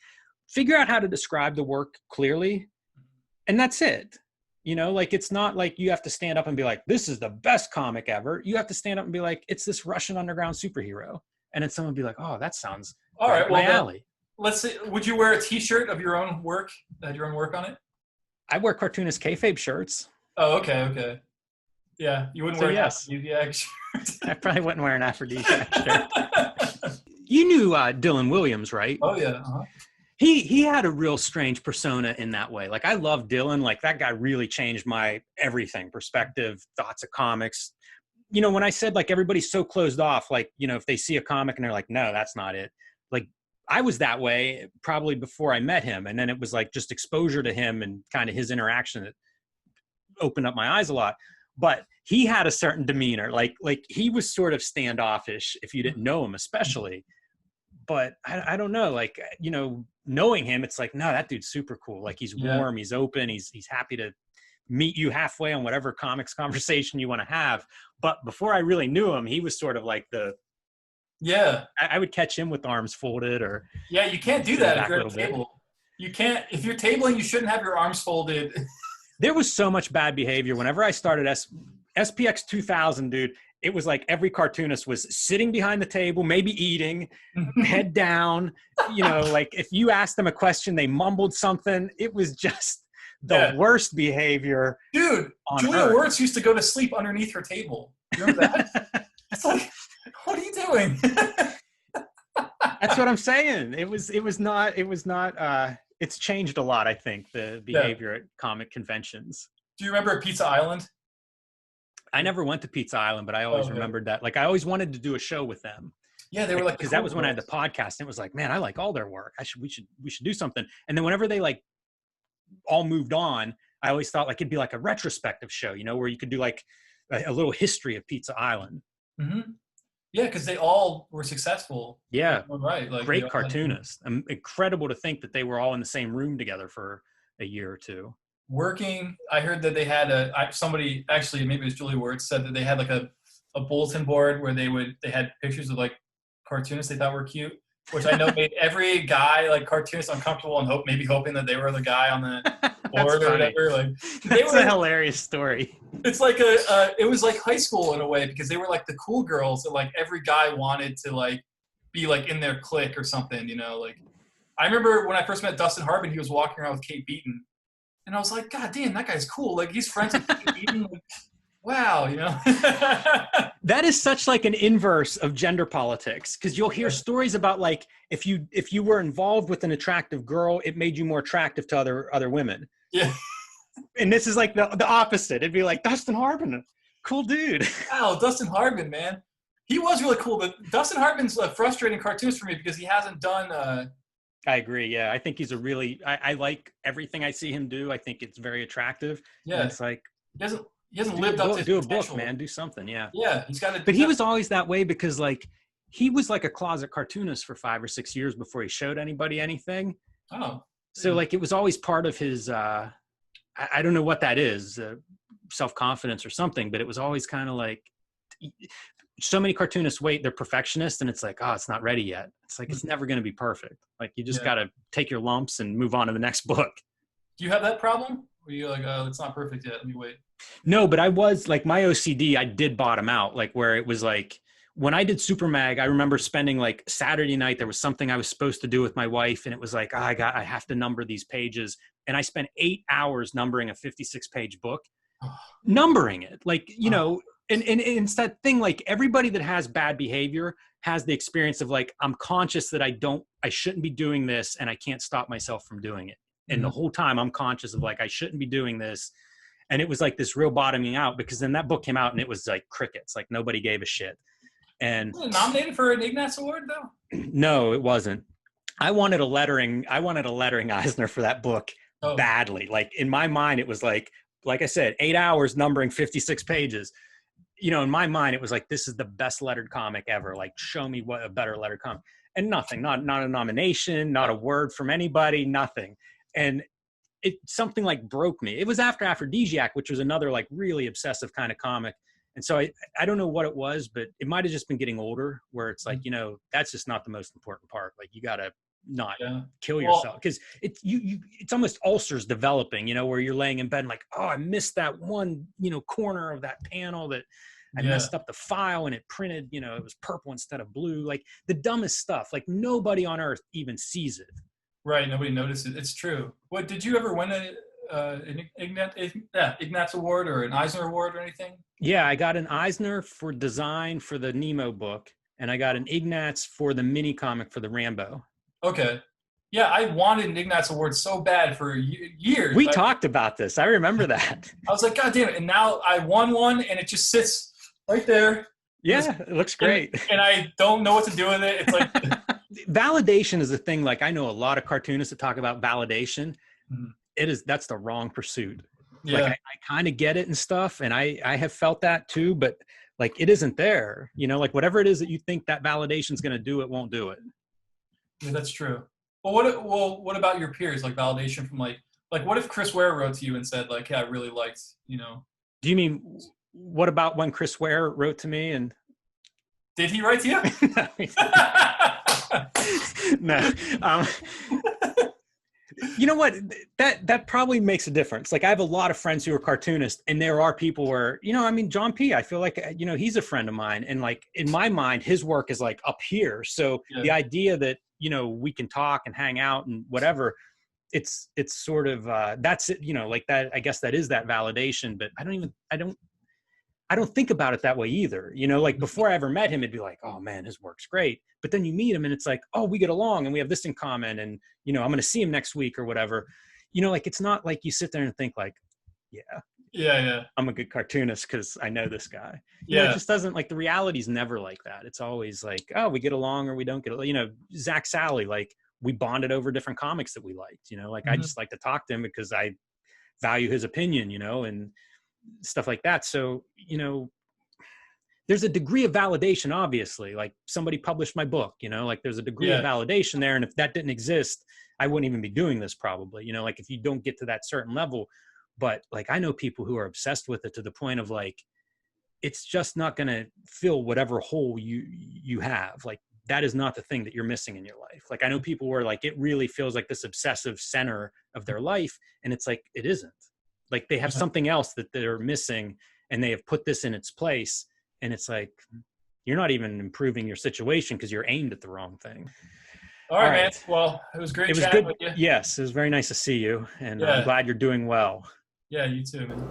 figure out how to describe the work clearly. And that's it. You know, like, it's not like you have to stand up and be like, this is the best comic ever. You have to stand up and be like, it's this Russian underground superhero. And then someone be like, oh, that sounds all right. Well, my alley. Let's see. Would you wear a T-shirt of your own work that had your own work on it? I wear cartoonist kayfabe shirts. Oh, okay. Yeah, you wouldn't wear an aphrodisiac shirt. I probably wouldn't wear an aphrodisiac shirt. You knew Dylan Williams, right? Oh yeah. Uh-huh. He had a real strange persona in that way. Like I love Dylan. Like that guy really changed my everything, perspective, thoughts of comics. You know, when I said like everybody's so closed off, like, you know, if they see a comic and they're like, no, that's not it. Like I was that way probably before I met him. And then it was like just exposure to him and kind of his interaction that opened up my eyes a lot. But he had a certain demeanor, like he was sort of standoffish if you didn't know him, especially. But I don't know, like, you know, knowing him, it's like, no, that dude's super cool. Like he's warm, he's open, he's happy to meet you halfway on whatever comics conversation you want to have. But before I really knew him, he was sort of like I would catch him with arms folded or. Yeah, you can't do that if you're at a table. You can't, if you're tabling, you shouldn't have your arms folded. There was so much bad behavior. Whenever I started SPX 2000, dude, it was like every cartoonist was sitting behind the table, maybe eating, head down. You know, like if you asked them a question, they mumbled something. It was just the worst behavior. Dude, Julia Wirtz used to go to sleep underneath her table. You remember that? It's like, what are you doing? That's what I'm saying. It's changed a lot, I think, the behavior at comic conventions. Do you remember Pizza Island? I never went to Pizza Island, but I always remembered that. Like, I always wanted to do a show with them. Yeah, they were like, because that was when I had the podcast. And it was like, man, I like all their work. We should do something. And then whenever they like all moved on, I always thought like it'd be like a retrospective show, you know, where you could do like a little history of Pizza Island. Mm-hmm. Yeah, because they all were successful. Yeah, right. Like, great cartoonists. Incredible to think that they were all in the same room together for a year or two. Working, I heard that they had somebody, actually maybe it was Julie Wirtz, said that they had like a bulletin board where they had pictures of like cartoonists they thought were cute, which I know made every guy like cartoonist uncomfortable and hoping that they were the guy on the board or whatever. Like that's a hilarious story. It's like it was like high school in a way, because they were like the cool girls that like every guy wanted to like be like in their clique or something, you know. Like I remember when I first met Dustin Harbin, he was walking around with Kate Beaton. And I was like, God damn, that guy's cool. Like, he's friends with Kate Beaton. Like, wow, you know? That is such like an inverse of gender politics, because you'll hear stories about like, if you were involved with an attractive girl, it made you more attractive to other women. Yeah. And this is like the opposite. It'd be like, Dustin Harbin, cool dude. Wow, Dustin Harbin, man. He was really cool, but Dustin Harbin's a frustrating cartoonist for me because he hasn't done... I agree. Yeah. I think he's I like everything I see him do. I think it's very attractive. Yeah. And it's like, he hasn't lived up to his potential. Do a book, man. Do something. Yeah. Yeah. He's got to. But he was always that way because like, he was like a closet cartoonist for 5 or 6 years before he showed anybody anything. Oh. So like, it was always part of his, I don't know what that is, self-confidence or something, but it was always kind of like, so many cartoonists they're perfectionists, and it's like, oh, it's not ready yet. It's like, it's never going to be perfect. Like, you just got to take your lumps and move on to the next book. Do you have that problem? Where you're like, oh, it's not perfect yet, let me wait? No, but I was like, my OCD, I did bottom out, like where it was like, when I did Super Mag, I remember spending like Saturday night, there was something I was supposed to do with my wife, and it was like, oh, I have to number these pages. And I spent 8 hours numbering a 56-page book, numbering it. Like, you know, and it's that thing, like everybody that has bad behavior has the experience of like, I'm conscious that I shouldn't be doing this, and I can't stop myself from doing it. And the whole time I'm conscious of like, I shouldn't be doing this. And it was like this real bottoming out, because then that book came out and it was like crickets, like nobody gave a shit. And Was it nominated for an Ignatz Award though? no, it wasn't. I wanted a lettering Eisner for that book badly. Like in my mind, it was like I said, 8 hours numbering 56 pages. You know, in my mind, it was like, this is the best lettered comic ever. Like, show me what a better lettered comic. And nothing, not a nomination, not a word from anybody, nothing. And it something like broke me. It was after Aphrodisiac, which was another like really obsessive kind of comic. And so I don't know what it was, but it might have just been getting older where it's like, you know, that's just not the most important part. Like you got to not kill yourself because it's almost ulcers developing, you know, where you're laying in bed and like, oh, I missed that one, you know, corner of that panel that I messed up the file and it printed, you know, it was purple instead of blue, like the dumbest stuff. Like nobody on earth even sees it. Right. Nobody notices. It's true. What, did you ever win an Ignatz Award or an Eisner Award or anything? Yeah, I got an Eisner for design for the Nemo book, and I got an Ignatz for the mini comic for the Rambo. Okay. Yeah, I wanted an Ignatz Award so bad for years. We talked about this. I remember that. I was like, God damn it. And now I won one, and it just sits right there. Yeah, it looks great. And I don't know what to do with it. It's like... Validation is a thing. Like I know a lot of cartoonists that talk about validation. Mm-hmm. That's the wrong pursuit. Yeah. Like I kind of get it and stuff. And I have felt that too, but like, it isn't there, you know, like whatever it is that you think that validation is going to do, it won't do it. Yeah, that's true. Well, what about your peers? Like validation from like what if Chris Ware wrote to you and said like, yeah, I really liked, you know? Do you mean, what about when Chris Ware wrote to me and did he write to you? No. You know what? That probably makes a difference. Like I have a lot of friends who are cartoonists, and there are people where, you know, I mean, John P., I feel like, you know, he's a friend of mine. And like, in my mind, his work is like up here. So the idea that, you know, we can talk and hang out and whatever, it's sort of, that's it, you know, like that, I guess that is that validation, but I don't think about it that way either. You know, like before I ever met him, it'd be like, oh man, his work's great. But then you meet him and it's like, oh, we get along and we have this in common. And, you know, I'm going to see him next week or whatever. You know, like, it's not like you sit there and think like, yeah, I'm a good cartoonist because I know this guy. You know, it just doesn't, like, the reality's never like that. It's always like, oh, we get along or we don't get along. You know, Zach Sally, like we bonded over different comics that we liked, you know, like I just like to talk to him because I value his opinion, you know, and stuff like that. So, you know, there's a degree of validation, obviously, like somebody published my book, you know, like there's a degree of validation there. And if that didn't exist, I wouldn't even be doing this probably, you know, like if you don't get to that certain level. But like, I know people who are obsessed with it to the point of like, it's just not going to fill whatever hole you have. Like, that is not the thing that you're missing in your life. Like, I know people where like, it really feels like this obsessive center of their life. And it's like, it isn't. Like they have something else that they're missing and they have put this in its place. And it's like, you're not even improving your situation because you're aimed at the wrong thing. All right, man. Well, it was great chatting with you. Yes, it was very nice to see you. And I'm glad you're doing well. Yeah, you too, man.